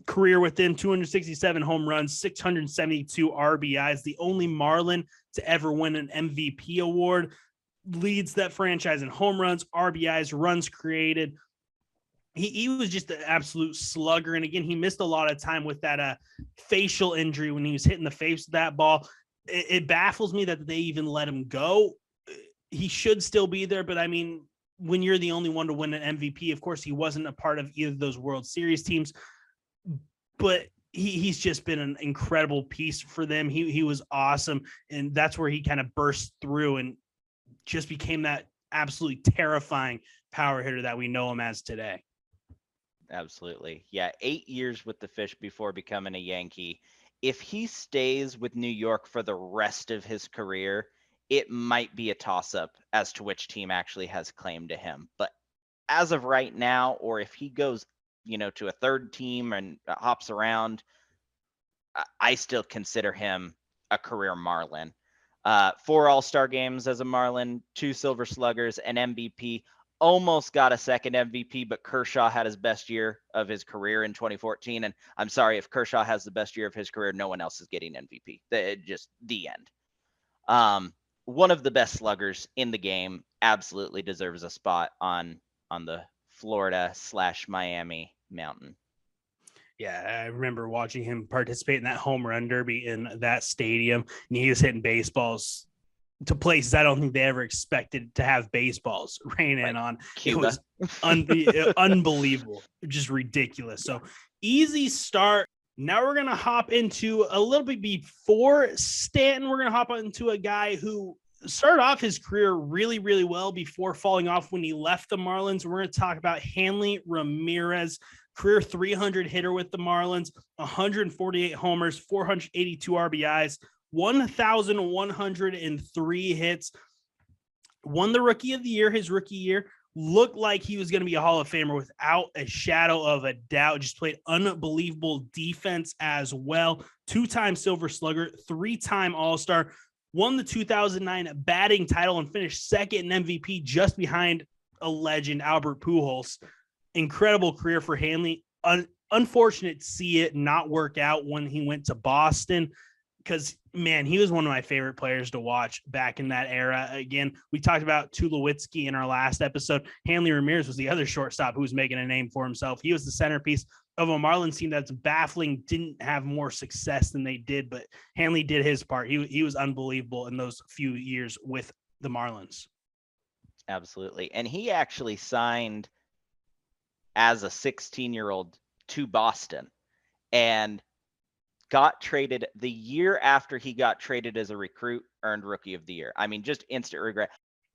career within 267 home runs, 672 RBIs, the only Marlin to ever win an MVP award, leads that franchise in home runs, RBIs, runs created. He was just an absolute slugger. And again, he missed a lot of time with that facial injury when he was hitting the face with that ball. It baffles me that they even let him go. He should still be there, but I mean, when you're the only one to win an MVP, of course, he wasn't a part of either of those World Series teams, but he's just been an incredible piece for them. He was awesome. And that's where he kind of burst through and just became that absolutely terrifying power hitter that we know him as today. Absolutely. Yeah. 8 years with the Fish before becoming a Yankee. If he stays with New York for the rest of his career, it might be a toss-up as to which team actually has claim to him. But as of right now, or if he goes, to a third team and hops around, I still consider him a career Marlin. 4 All-Star games as a Marlin, 2 Silver Sluggers, an MVP, almost got a second MVP, but Kershaw had his best year of his career in 2014. And I'm sorry, if Kershaw has the best year of his career, no one else is getting MVP. Just the end. One of the best sluggers in the game, absolutely deserves a spot on the Florida / Miami mountain. Yeah, I remember watching him participate in that home run derby in that stadium, and he was hitting baseballs to places I don't think they ever expected to have baseballs rain in on. Cuba. It was unbelievable, just ridiculous. So easy start. Now we're going to hop into a little bit before Stanton. We're going to hop into a guy who started off his career really, really well before falling off when he left the Marlins. We're going to talk about Hanley Ramirez, career 300 hitter with the Marlins, 148 homers, 482 RBIs, 1,103 hits, won the Rookie of the Year, his rookie year, looked like he was going to be a Hall of Famer without a shadow of a doubt, just played unbelievable defense as well, 2-time Silver Slugger, 3-time All-Star, won the 2009 batting title and finished second in MVP just behind a legend, Albert Pujols. Incredible career for Hanley. Unfortunate to see it not work out when he went to Boston because, man, he was one of my favorite players to watch back in that era. Again, we talked about Tulowitzki in our last episode. Hanley Ramirez was the other shortstop who was making a name for himself. He was the centerpiece of a Marlins team that's baffling, didn't have more success than they did, but Hanley did his part. He was unbelievable in those few years with the Marlins. Absolutely. And he actually signed as a 16-year-old to Boston and got traded the year after he got traded as a recruit, earned Rookie of the Year. I mean, just instant regret.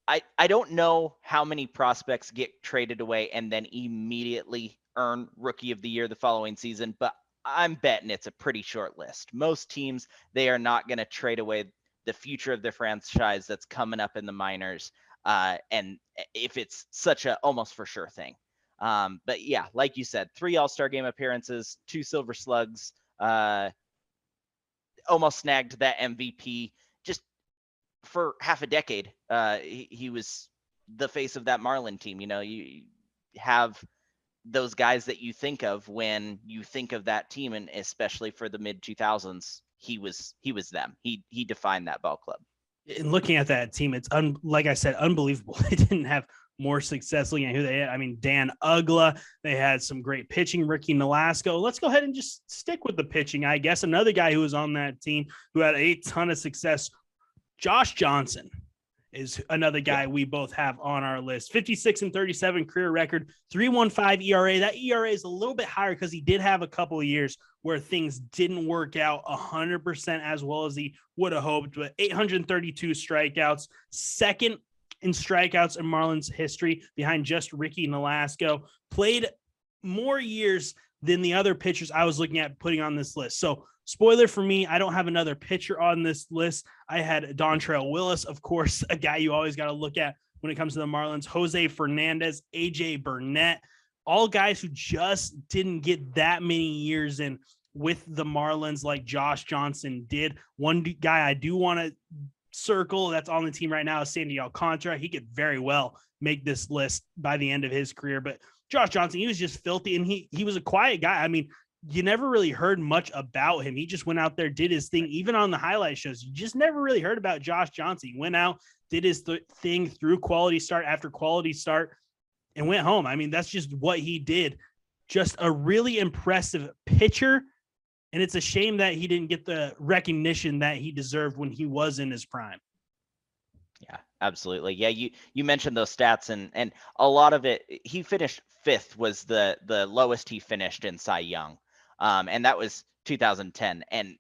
I don't know how many prospects get traded away and then immediately earn Rookie of the Year the following season, but I'm betting it's a pretty short list. Most teams, they are not going to trade away the future of their franchise that's coming up in the minors. And if it's such a almost for sure thing. But yeah, like you said, 3 All-Star game appearances, 2 Silver Slugs, almost snagged that MVP just for half a decade. He was the face of that Marlin team. You have those guys that you think of when you think of that team, and especially for the mid 2000s, he was them. He defined that ball club. And looking at that team, it's like I said, unbelievable. They didn't have more success looking at who they had. I mean, Dan Ugla, they had some great pitching, Ricky Nolasco. Let's go ahead and just stick with the pitching, I guess. Another guy who was on that team who had a ton of success, Josh Johnson, is another guy we both have on our list. 56-37 career record, 3.15 ERA. That ERA is a little bit higher because he did have a couple of years where things didn't work out 100% as well as he would have hoped, but 832 strikeouts, second in strikeouts in Marlins history behind just Ricky Nolasco. Played more years than the other pitchers I was looking at putting on this list. So spoiler for me, I don't have another pitcher on this list. I had Dontrelle Willis, of course, a guy you always got to look at when it comes to the Marlins. Jose Fernandez, AJ Burnett, all guys who just didn't get that many years in with the Marlins like Josh Johnson did. One guy I do want to circle that's on the team right now is Sandy Alcantara. He could very well make this list by the end of his career, but Josh Johnson, he was just filthy, and he was a quiet guy. I mean, you never really heard much about him. He just went out there, did his thing. Even on the highlight shows, you just never really heard about Josh Johnson. He went out, did his thing through quality start after quality start, and went home. I mean, that's just what he did. Just a really impressive pitcher, and it's a shame that he didn't get the recognition that he deserved when he was in his prime. Yeah, absolutely. Yeah, you mentioned those stats, and a lot of it, he finished 5th was the lowest he finished in Cy Young. And that was 2010. And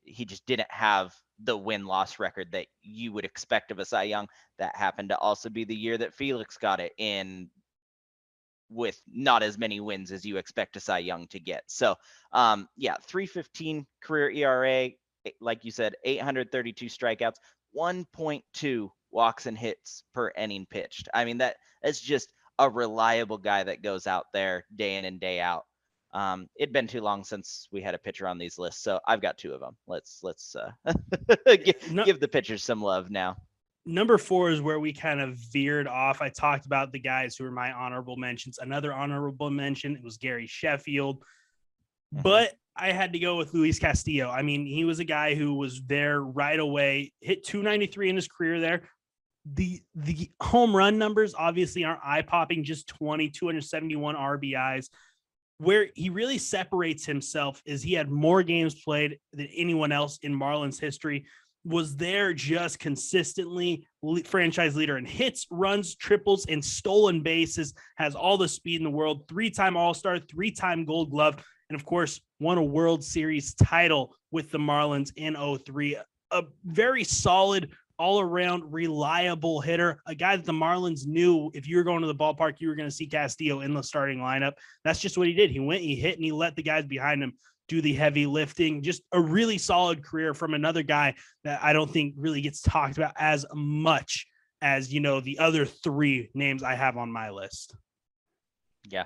he just didn't have the win-loss record that you would expect of a Cy Young. That happened to also be the year that Felix got it in with not as many wins as you expect a Cy Young to get. So, yeah, 3.15 career ERA, like you said, 832 strikeouts, 1.2 walks and hits per inning pitched. I mean, that's just a reliable guy that goes out there day in and day out. It'd been too long since we had a pitcher on these lists, so I've got 2 of them. Let's give the pitchers some love now. Number 4 is where we kind of veered off. I talked about the guys who were my honorable mentions. Another honorable mention, it was Gary Sheffield, but I had to go with Luis Castillo. I mean, he was a guy who was there right away, hit 293 in his career there. The home run numbers obviously aren't eye-popping, just 271 RBIs. Where he really separates himself is he had more games played than anyone else in Marlins history, was there just consistently, franchise leader in hits, runs, triples, and stolen bases, has all the speed in the world, 3-time All-Star, 3-time Gold Glove, and of course, won a World Series title with the Marlins in 2003. A very solid, all-around, reliable hitter, a guy that the Marlins knew if you were going to the ballpark, you were going to see Castillo in the starting lineup. That's just what he did. He went, he hit, and he let the guys behind him do the heavy lifting. Just a really solid career from another guy that I don't think really gets talked about as much as, you know, the other 3 names I have on my list. Yeah.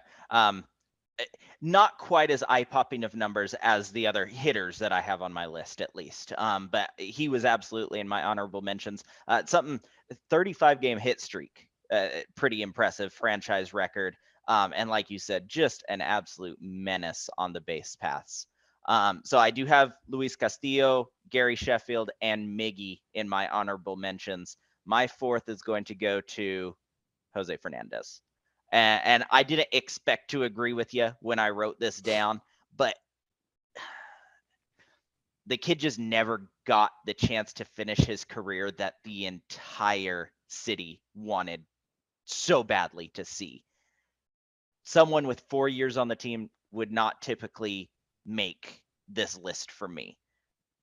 Not quite as eye-popping of numbers as the other hitters that I have on my list, at least. But he was absolutely in my honorable mentions. 35-game hit streak, pretty impressive franchise record. And like you said, just an absolute menace on the base paths. So I do have Luis Castillo, Gary Sheffield, and Miggy in my honorable mentions. My 4th is going to go to Jose Fernandez. And I didn't expect to agree with you when I wrote this down, but the kid just never got the chance to finish his career that the entire city wanted so badly to see. Someone with 4 years on the team would not typically make this list for me,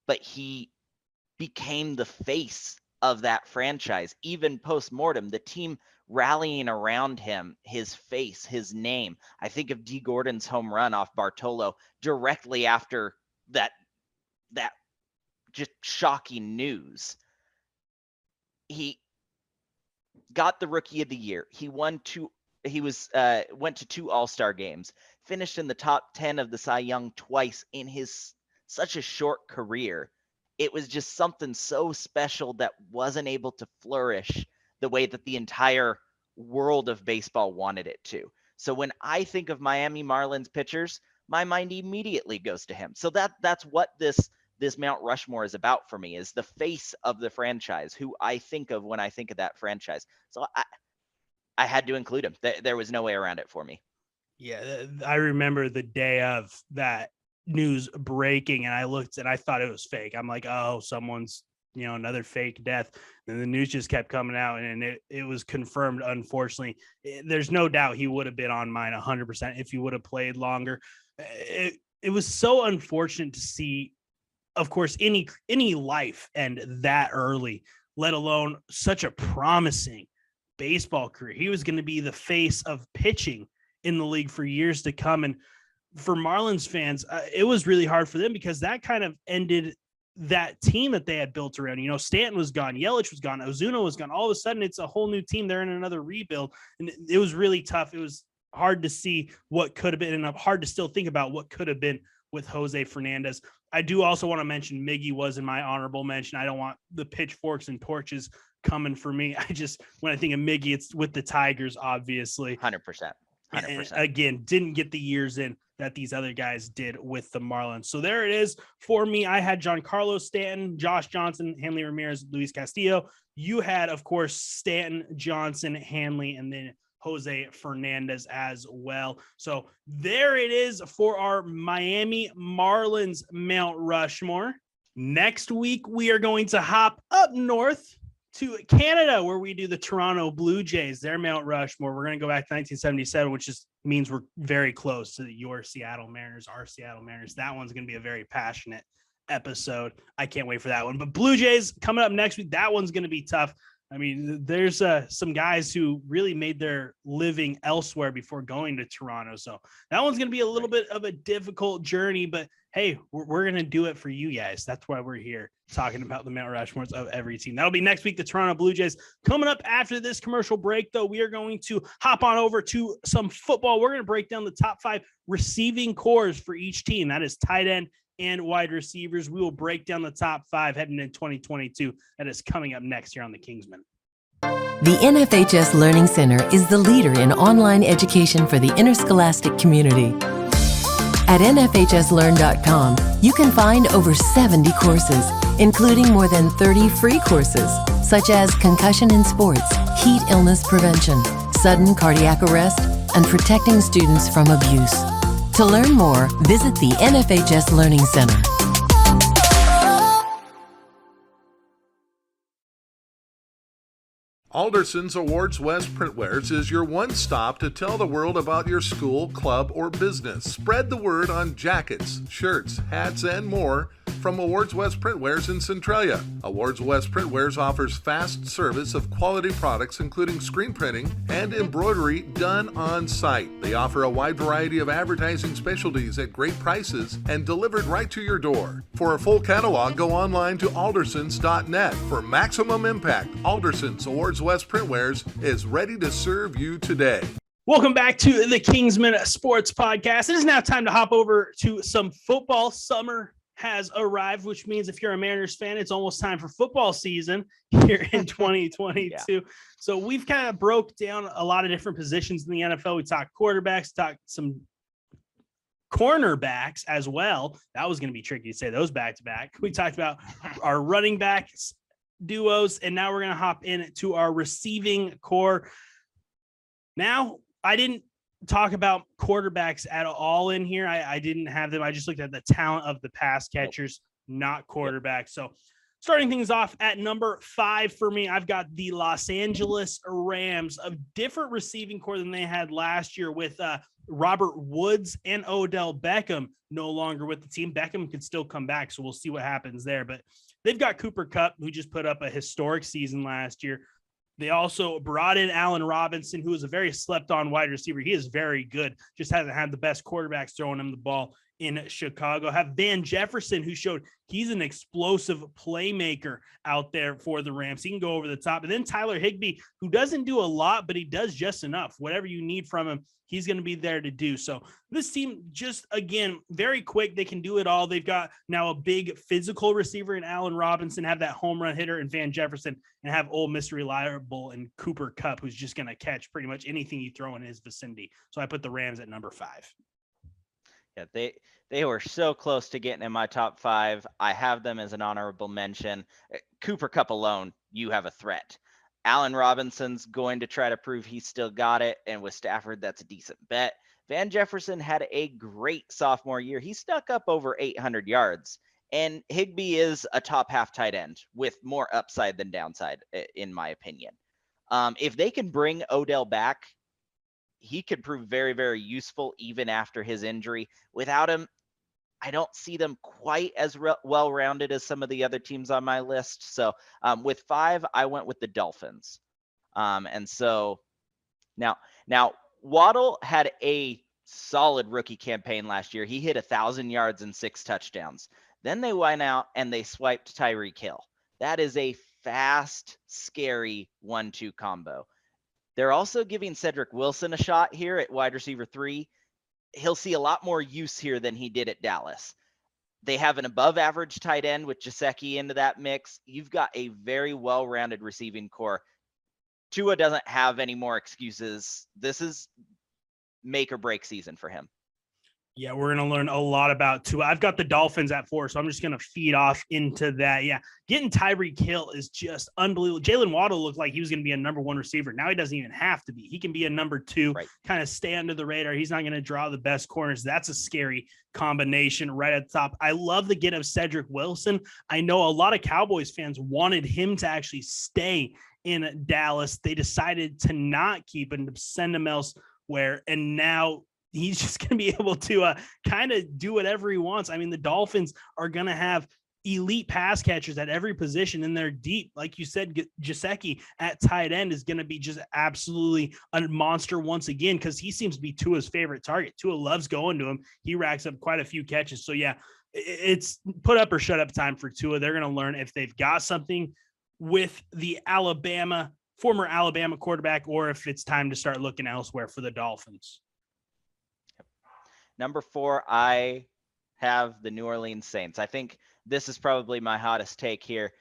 but he became the face of that franchise. Even post-mortem, the team rallying around him, his face, his name. I think of D. Gordon's home run off Bartolo directly after that just shocking news. He got the Rookie of the Year. He went to 2 All-Star games, finished in the top 10 of the Cy Young twice in his such a short career. It was just something so special that wasn't able to flourish the way that the entire world of baseball wanted it to. So when I think of Miami Marlins pitchers, my mind immediately goes to him. So that's what this Mount Rushmore is about for me, is the face of the franchise, who I think of when I think of that franchise. So I had to include him. There was no way around it for me. Yeah, I remember the day of that news breaking, and I looked and I thought it was fake. I'm like, oh, someone's, another fake death. And the news just kept coming out, and it was confirmed. Unfortunately, there's no doubt he would have been on mine 100% if he would have played longer. It was so unfortunate to see, of course, any life end that early, let alone such a promising baseball career. He was going to be the face of pitching in the league for years to come. And for Marlins fans, it was really hard for them because that kind of ended that team that they had built around. Stanton was gone, Yelich was gone, Ozuna was gone. All of a sudden, it's a whole new team. They're in another rebuild, and it was really tough. It was hard to see what could have been, and hard to still think about what could have been with Jose Fernandez. I do also want to mention Miggy was in my honorable mention. I don't want the pitchforks and torches coming for me. When I think of Miggy, it's with the Tigers, obviously. 100%. And again, didn't get the years in that these other guys did with the Marlins. So there it is for me. I had Giancarlo Stanton, Josh Johnson, Hanley Ramirez, Luis Castillo. You had, of course, Stanton, Johnson, Hanley, and then Jose Fernandez as well. So there it is for our Miami Marlins Mount Rushmore. Next week, we are going to hop up north to Canada, where we do the Toronto Blue Jays, their Mount Rushmore. We're going to go back to 1977, which means we're very close to your Seattle Mariners, our Seattle Mariners. That one's going to be a very passionate episode. I can't wait for that one. But Blue Jays coming up next week, that one's going to be tough. I mean, there's some guys who really made their living elsewhere before going to Toronto. So that one's going to be a little bit of a difficult journey, but hey, we're going to do it for you guys. That's why we're here talking about the Mount Rushmores of every team. That'll be next week, the Toronto Blue Jays. Coming up after this commercial break, though, we are going to hop on over to some football. We're going to break down the top 5 receiving cores for each team. That is tight end and wide receivers. We will break down the top 5 heading in 2022. That is coming up next here on the Kingsman. The NFHS Learning Center is the leader in online education for the interscholastic community. At nfhslearn.com, you can find over 70 courses, including more than 30 free courses, such as concussion in sports, heat illness prevention, sudden cardiac arrest, and protecting students from abuse. To learn more, visit the NFHS Learning Center. Alderson's Awards West Printwares is your one stop to tell the world about your school, club, or business. Spread the word on jackets, shirts, hats, and more from Awards West Printwares in Centralia. Awards West Printwares offers fast service of quality products, including screen printing and embroidery done on site. They offer a wide variety of advertising specialties at great prices and delivered right to your door. For a full catalog, go online to aldersons.net. For maximum impact, Aldersons Awards West Printwares is ready to serve you today. Welcome back to the Kingsman Sports Podcast. It is now time to hop over to some football. Summer has arrived, which means if you're a Mariners fan, it's almost time for football season here in 2022. Yeah. So we've kind of broke down a lot of different positions in the NFL. We talked quarterbacks, talked some cornerbacks as well. That was going to be tricky to say those back to back. We talked about our running backs duos, and now we're going to hop into our receiving core. Now, I didn't talk about quarterbacks at all in here. I didn't have them. I just looked at the talent of the pass catchers, not quarterbacks. So starting things off at number 5 for me, I've got the Los Angeles Rams, a different receiving core than they had last year with Robert Woods and Odell Beckham no longer with the team. Beckham could still come back, so we'll see what happens there. But they've got Cooper Kupp, who just put up a historic season last year. They also brought in Allen Robinson, who is a very slept-on wide receiver. He is very good, just hasn't had the best quarterbacks throwing him the ball in Chicago. Have Van Jefferson, who showed he's an explosive playmaker out there for the Rams. He can go over the top. And then Tyler Higbee, who doesn't do a lot, but he does just enough. Whatever you need from him, he's going to be there to do. So this team just, again, very quick. They can do it all. They've got now a big physical receiver in Allen Robinson, have that home run hitter in Van Jefferson, and have Ole Miss reliable and Cooper Kupp, who's just going to catch pretty much anything you throw in his vicinity. So I put the Rams at number 5. Yeah, they were so close to getting in my top 5. I have them as an honorable mention. Cooper Kupp alone, you have a threat. Allen Robinson's going to try to prove he's still got it, and with Stafford, that's a decent bet. Van Jefferson had a great sophomore year. He stuck up over 800 yards, and Higbee is a top half tight end with more upside than downside, in my opinion. If they can bring Odell back, he could prove very, very useful even after his injury. Without him, I don't see them quite as well-rounded as some of the other teams on my list. So with 5, I went with the Dolphins. And so now Waddle had a solid rookie campaign last year. He hit 1,000 yards and 6 touchdowns. Then they went out and they swiped Tyreek Hill. That is a fast, scary 1-2 combo. They're also giving Cedric Wilson a shot here at wide receiver 3. He'll see a lot more use here than he did at Dallas. They have an above average tight end with Gesicki into that mix. You've got a very well-rounded receiving core. Tua doesn't have any more excuses. This is make or break season for him. Yeah, we're going to learn a lot about Tua. I've got the Dolphins at 4, so I'm just going to feed off into that. Yeah, getting Tyreek Hill is just unbelievable. Jalen Waddle looked like he was going to be a number 1 receiver. Now he doesn't even have to be. He can be a number 2, right. Kind of stay under the radar. He's not going to draw the best corners. That's a scary combination right at the top. I love the get of Cedric Wilson. I know a lot of Cowboys fans wanted him to actually stay in Dallas. They decided to not keep him, to send him elsewhere, and now he's just going to be able to kind of do whatever he wants. I mean, the Dolphins are going to have elite pass catchers at every position, and they're deep. Like you said, Gesicki at tight end is going to be just absolutely a monster once again, because he seems to be Tua's favorite target. Tua loves going to him. He racks up quite a few catches. So, yeah, it's put up or shut up time for Tua. They're going to learn if they've got something with the former Alabama quarterback, or if it's time to start looking elsewhere for the Dolphins. Number 4, I have the New Orleans Saints. I think this is probably my hottest take here.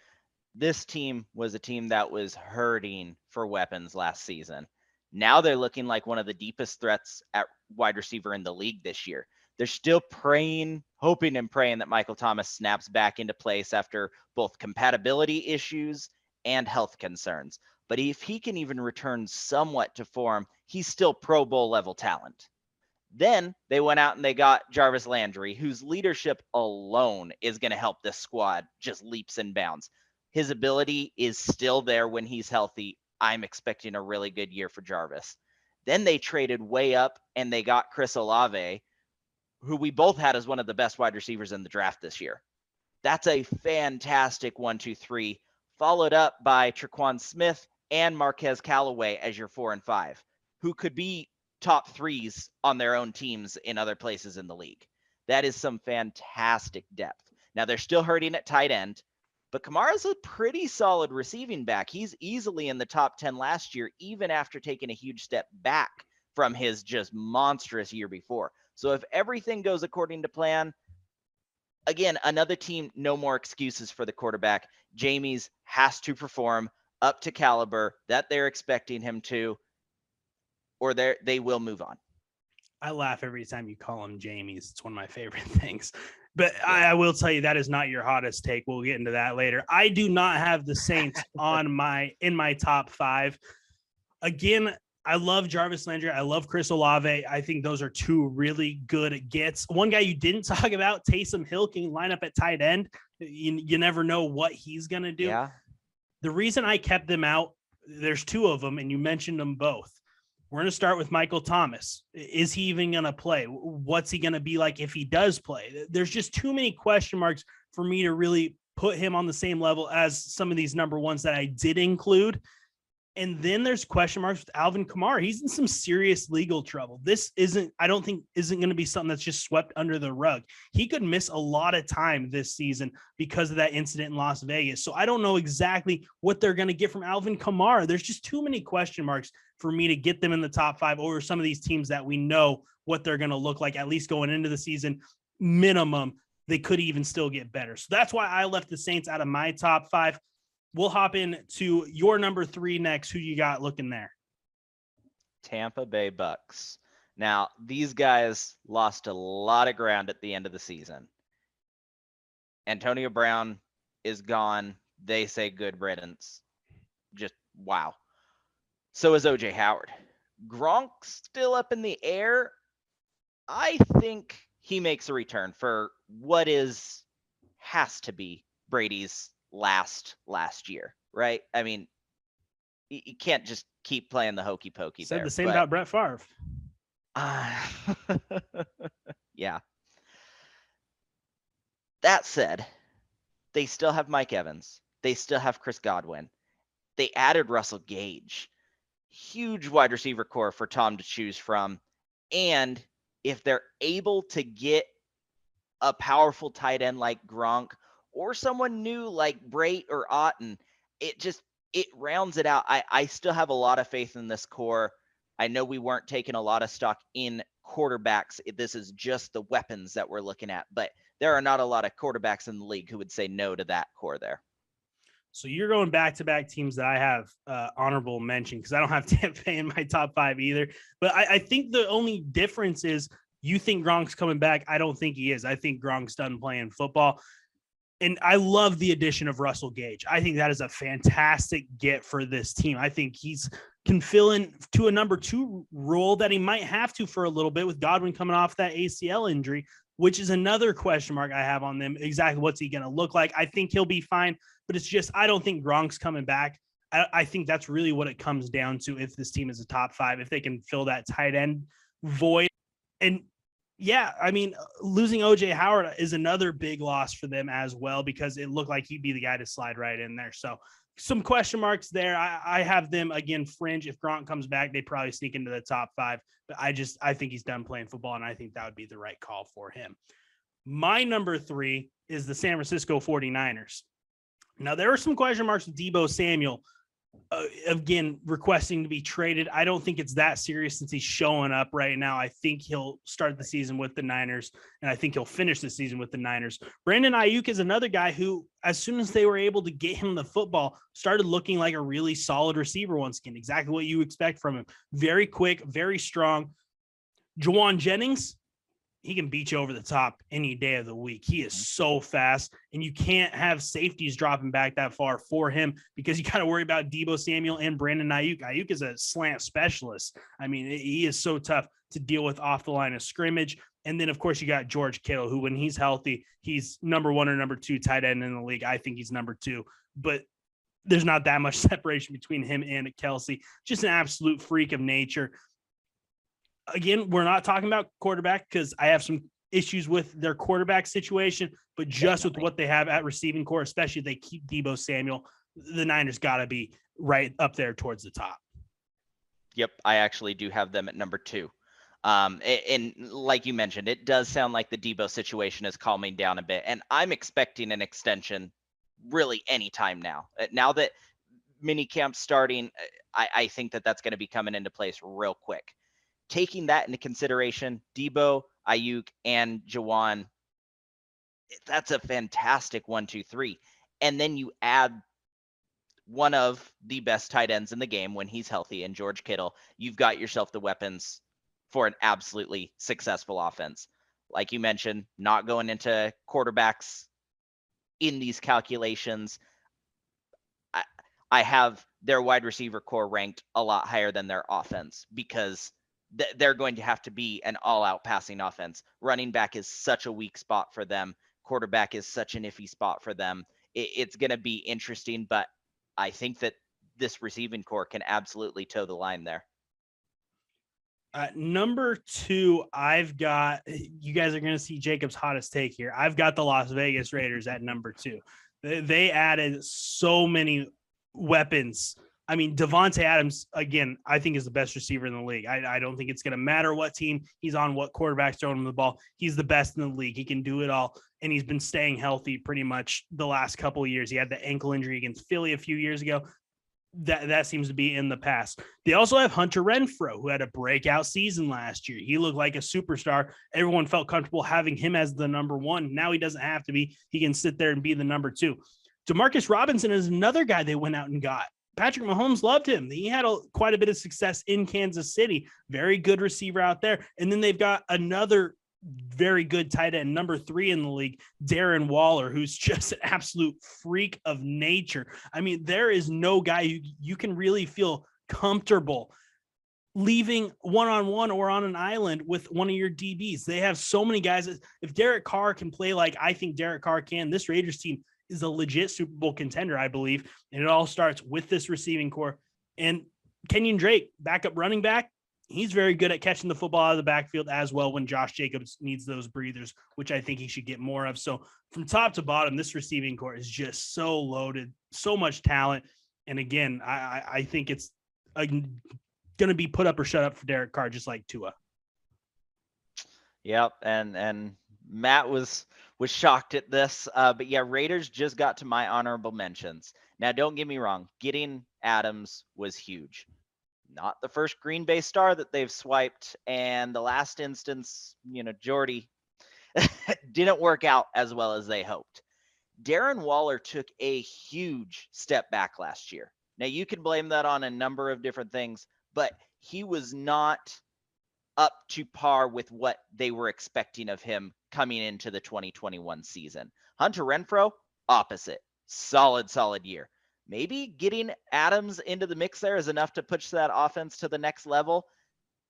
This team was a team that was hurting for weapons last season. Now they're looking like one of the deepest threats at wide receiver in the league this year. They're still hoping and praying that Michael Thomas snaps back into place after both compatibility issues and health concerns. But if he can even return somewhat to form, he's still Pro Bowl level talent. Then they went out and they got Jarvis Landry, whose leadership alone is going to help this squad just leaps and bounds. His ability is still there when he's healthy. I'm expecting a really good year for Jarvis. Then they traded way up and they got Chris Olave, who we both had as one of the best wide receivers in the draft this year. That's a fantastic 1-2-3, followed up by Tre'Quan Smith and Marquez Callaway as your 4 and 5, who could be top 3s on their own teams in other places in the league. That is some fantastic depth. Now they're still hurting at tight end, but Kamara's a pretty solid receiving back. He's easily in the top 10 last year, even after taking a huge step back from his just monstrous year before. So if everything goes according to plan, again, another team, no more excuses for the quarterback. Jameis has to perform up to caliber that they're expecting him to, or they will move on. I laugh every time you call him Jameis. It's one of my favorite things. But I will tell you, that is not your hottest take. We'll get into that later. I do not have the Saints in my top 5. Again, I love Jarvis Landry. I love Chris Olave. I think those are 2 really good gets. One guy you didn't talk about, Taysom Hill, can line up at tight end. You never know what he's going to do. Yeah. The reason I kept them out, there's 2 of them, and you mentioned them both. We're going to start with Michael Thomas. Is he even going to play? What's he going to be like if he does play? There's just too many question marks for me to really put him on the same level as some of these number 1s that I did include. And then there's question marks with Alvin Kamara. He's in some serious legal trouble. This I don't think isn't going to be something that's just swept under the rug. He could miss a lot of time this season because of that incident in Las Vegas. So I don't know exactly what they're going to get from Alvin Kamara. There's just too many question marks for me to get them in the top 5 over some of these teams that we know what they're going to look like, at least going into the season. Minimum, they could even still get better. So that's why I left the Saints out of my top 5. We'll hop in to your number 3 next. Who you got looking there? Tampa Bay Bucks. Now, these guys lost a lot of ground at the end of the season. Antonio Brown is gone. They say good riddance. Just wow. So is OJ Howard. Gronk's still up in the air. I think he makes a return for what has to be Brady's last year, right? I mean, you can't just keep playing the hokey pokey. Said the same about Brett Favre. Yeah. That said, they still have Mike Evans. They still have Chris Godwin. They added Russell Gage. Huge wide receiver core for Tom to choose from. And if they're able to get a powerful tight end like Gronk, or someone new like Brait or Otton, it rounds it out. I still have a lot of faith in this core. I know we weren't taking a lot of stock in quarterbacks. This is just the weapons that we're looking at, but there are not a lot of quarterbacks in the league who would say no to that core there. So you're going back-to-back teams that I have honorable mention because I don't have Tampa Bay in my top 5 either. But I think the only difference is you think Gronk's coming back. I don't think he is. I think Gronk's done playing football. And I love the addition of Russell Gage. I think that is a fantastic get for this team. I think can fill in to a number 2 role that he might have to for a little bit with Godwin coming off that ACL injury, which is another question mark I have on them. Exactly what's he going to look like? I think he'll be fine, but it's just I don't think Gronk's coming back. I think that's really what it comes down to if this team is a top 5, if they can fill that tight end void. And yeah, I mean, losing OJ Howard is another big loss for them as well because it looked like he'd be the guy to slide right in there. So some question marks there. I have them, again, fringe. If Gronk comes back, they probably sneak into the top 5. But I think he's done playing football, and I think that would be the right call for him. My number 3 is the San Francisco 49ers. Now, there are some question marks with Deebo Samuel, again, requesting to be traded. I don't think it's that serious since he's showing up right now. I think he'll start the season with the Niners, and I think he'll finish the season with the Niners. Brandon Ayuk is another guy who, as soon as they were able to get him the football, started looking like a really solid receiver once again. Exactly what you expect from him. Very quick, very strong. Juwan Jennings, he can beat you over the top any day of the week. He is so fast, and you can't have safeties dropping back that far for him because you got to worry about Deebo Samuel and Brandon Ayuk. Ayuk is a slant specialist. I mean, he is so tough to deal with off the line of scrimmage. And then, of course, you got George Kittle, who, when he's healthy, he's number 1 or number 2 tight end in the league. I think he's number 2, but there's not that much separation between him and Kelsey. Just an absolute freak of nature. Again, we're not talking about quarterback because I have some issues with their quarterback situation, but just with what they have at receiving core, especially if they keep Deebo Samuel, the Niners got to be right up there towards the top. Yep, I actually do have them at number 2. And like you mentioned, it does sound like the Deebo situation is calming down a bit, and I'm expecting an extension really anytime now. Now that minicamp's starting, I think that's going to be coming into place real quick. Taking that into consideration, Deebo, Ayuk, and Juwan, that's a fantastic 1, 2, 3. And then you add one of the best tight ends in the game when he's healthy in George Kittle. You've got yourself the weapons for an absolutely successful offense. Like you mentioned, not going into quarterbacks in these calculations. I have their wide receiver core ranked a lot higher than their offense because they're going to have to be an all-out passing offense. Running back is such a weak spot for them. Quarterback is such an iffy spot for them. It's going to be interesting, but I think that this receiving core can absolutely toe the line there. Number 2, I've got, you guys are going to see Jacob's hottest take here. I've got the Las Vegas Raiders at number 2. They added so many weapons. I mean, Devontae Adams, again, I think is the best receiver in the league. I don't think it's going to matter what team he's on, what quarterback's throwing him the ball. He's the best in the league. He can do it all. And he's been staying healthy pretty much the last couple of years. He had the ankle injury against Philly a few years ago. That seems to be in the past. They also have Hunter Renfrow, who had a breakout season last year. He looked like a superstar. Everyone felt comfortable having him as the number one. Now he doesn't have to be. He can sit there and be the number two. Demarcus Robinson is another guy they went out and got. Patrick Mahomes loved him. He had quite a bit of success in Kansas City. Very good receiver out there. And then they've got another very good tight end, number 3 in the league, Darren Waller, who's just an absolute freak of nature. I mean, there is no guy you can really feel comfortable leaving one-on-one or on an island with one of your DBs. They have so many guys. If Derek Carr can play like I think Derek Carr can, this Raiders team is a legit Super Bowl contender, I believe. And it all starts with this receiving core. And Kenyon Drake, backup running back, he's very good at catching the football out of the backfield as well when Josh Jacobs needs those breathers, which I think he should get more of. So from top to bottom, this receiving core is just so loaded, so much talent. And again, I think it's going to be put up or shut up for Derek Carr, just like Tua. Yep. And Matt was shocked at this, but yeah, Raiders just got to my honorable mentions. Now, don't get me wrong. Getting Adams was huge. Not the first Green Bay star that they've swiped. And the last instance, Jordy didn't work out as well as they hoped. Darren Waller took a huge step back last year. Now, you can blame that on a number of different things, but he was not up to par with what they were expecting of him coming into the 2021 season. Hunter Renfrow, opposite. Solid year. Maybe getting Adams into the mix there is enough to push that offense to the next level.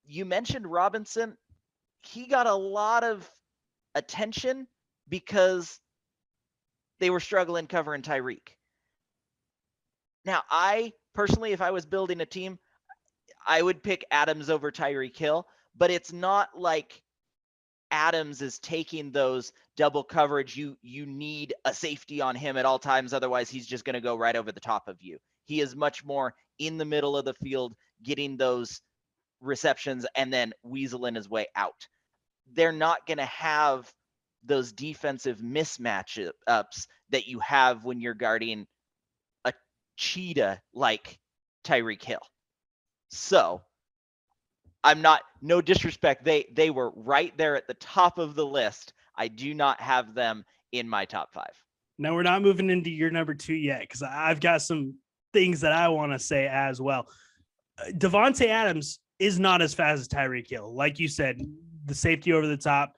You mentioned Robinson. He got a lot of attention because they were struggling covering Tyreek. Now, I personally, if I was building a team, I would pick Adams over Tyreek Hill, but it's not like Adams is taking those double coverage. You need a safety on him at all times. Otherwise, he's just going to go right over the top of you. He is much more in the middle of the field, getting those receptions and then weaseling his way out. They're not going to have those defensive mismatchups that you have when you're guarding a cheetah like Tyreek Hill. So no disrespect. They were right there at the top of the list. I do not have them in my top 5. Now we're not moving into your number 2 yet, because I've got some things that I want to say as well. Devontae Adams is not as fast as Tyreek Hill. Like you said, the safety over the top,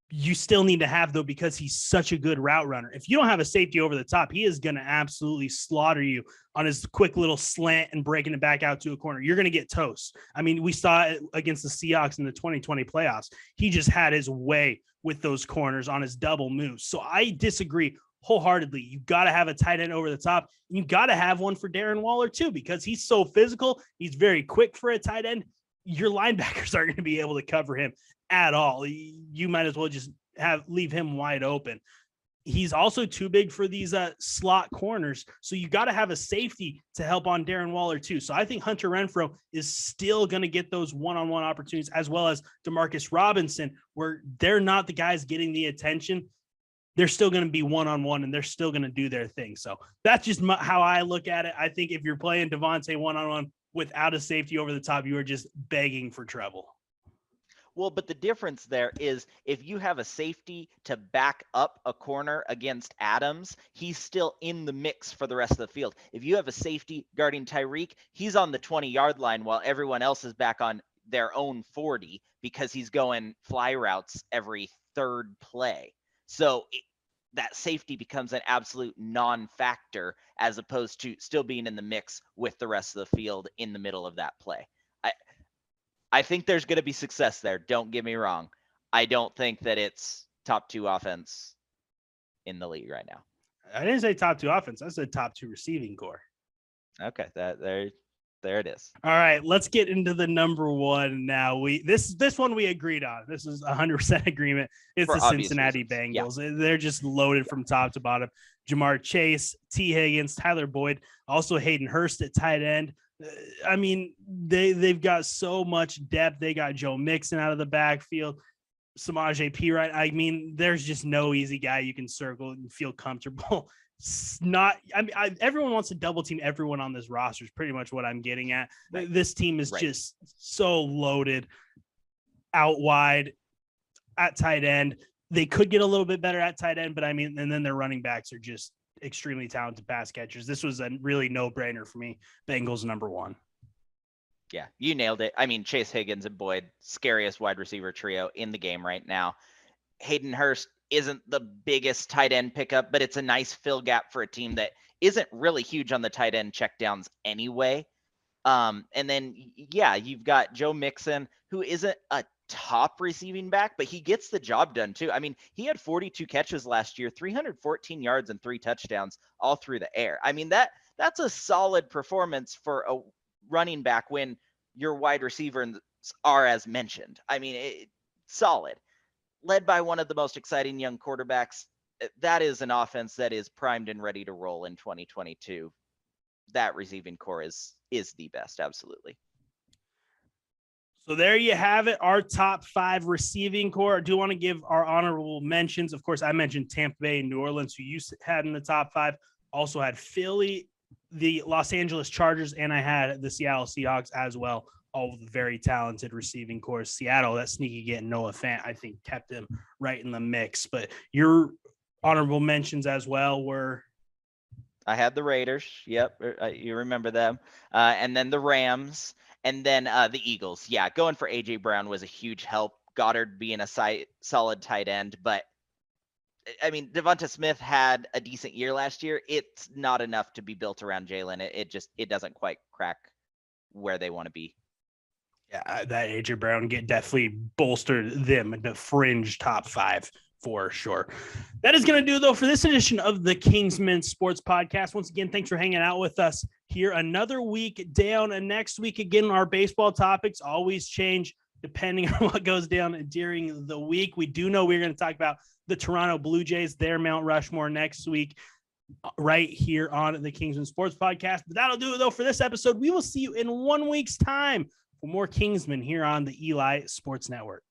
you still need to have, though, because he's such a good route runner. If you don't have a safety over the top, he is going to absolutely slaughter you on his quick little slant and breaking it back out to a corner. You're going to get toast. I mean, we saw it against the Seahawks in the 2020 playoffs. He just had his way with those corners on his double moves. So I disagree wholeheartedly. You got to have a tight end over the top. You got to have one for Darren Waller too, because he's so physical. He's very quick for a tight end. Your linebackers aren't going to be able to cover him at all. You might as well just leave him wide open. He's also too big for these slot corners. So you got to have a safety to help on Darren Waller too. So I think Hunter Renfrow is still going to get those one-on-one opportunities, as well as Demarcus Robinson, where they're not the guys getting the attention. They're still going to be one-on-one and they're still going to do their thing. So that's just how I look at it. I think if you're playing Devontae one-on-one without a safety over the top, you are just begging for trouble. Well, but the difference there is if you have a safety to back up a corner against Adams, he's still in the mix for the rest of the field. If you have a safety guarding Tyreek, he's on the 20-yard line while everyone else is back on their own 40 because he's going fly routes every third play. So that safety becomes an absolute non-factor as opposed to still being in the mix with the rest of the field in the middle of that play. I think there's going to be success there. Don't get me wrong. I don't think that it's top 2 offense in the league right now. I didn't say top 2 offense. I said top 2 receiving core. Okay, that there. There it is. All right, let's get into the number one now. This one we agreed on. This is 100% agreement. It's For the obvious Cincinnati reasons. Yeah. Bengals. They're just loaded from top to bottom. Jamar Chase, T. Higgins, Tyler Boyd, also Hayden Hurst at tight end. I mean, they've got so much depth. They got Joe Mixon out of the backfield, Samaje Perine. I mean, there's just no easy guy you can circle and feel comfortable. Everyone wants to double team everyone on this roster is pretty much what I'm getting at. Right. This team is just so loaded out wide at tight end. They could get a little bit better at tight end, but I mean, and then their running backs are just extremely talented pass catchers. This was a really no-brainer for me. Bengals number one. Yeah, you nailed it. I mean, Chase Higgins and Boyd, scariest wide receiver trio in the game right now. Hayden Hurst isn't the biggest tight end pickup, but it's a nice fill gap for a team that isn't really huge on the tight end checkdowns anyway. And then, yeah, you've got Joe Mixon, who isn't a top receiving back, but he gets the job done too. I mean, he had 42 catches last year, 314 yards and 3 touchdowns all through the air. I mean, that's a solid performance for a running back when your wide receivers are as mentioned. I mean, solid. Led by one of the most exciting young quarterbacks. That is an offense that is primed and ready to roll in 2022. That receiving core is the best. Absolutely. So there you have it. Our top 5 receiving core. I do want to give our honorable mentions. Of course, I mentioned Tampa Bay and New Orleans, who you had in the top 5. Also had Philly, the Los Angeles Chargers, and I had the Seattle Seahawks as well. All very talented receiving core. Seattle, that sneaky get Noah Fant, I think kept him right in the mix. But your honorable mentions as well were? I had the Raiders. Yep. You remember them. And then the Rams, and then the Eagles. Yeah. Going for AJ Brown was a huge help. Goddard being a solid tight end, but I mean, Devonta Smith had a decent year last year. It's not enough to be built around Jalen. It doesn't quite crack where they want to be. Yeah, that AJ Brown definitely bolstered them into fringe top 5 for sure. That is going to do, though, for this edition of the Kingsman Sports Podcast. Once again, thanks for hanging out with us here. Another week down, and next week, again, our baseball topics always change depending on what goes down during the week. We do know we're going to talk about the Toronto Blue Jays, their Mount Rushmore next week, right here on the Kingsman Sports Podcast. But that'll do it, though, for this episode. We will see you in 1 week's time for more Kingsman here on the Eli Sports Network.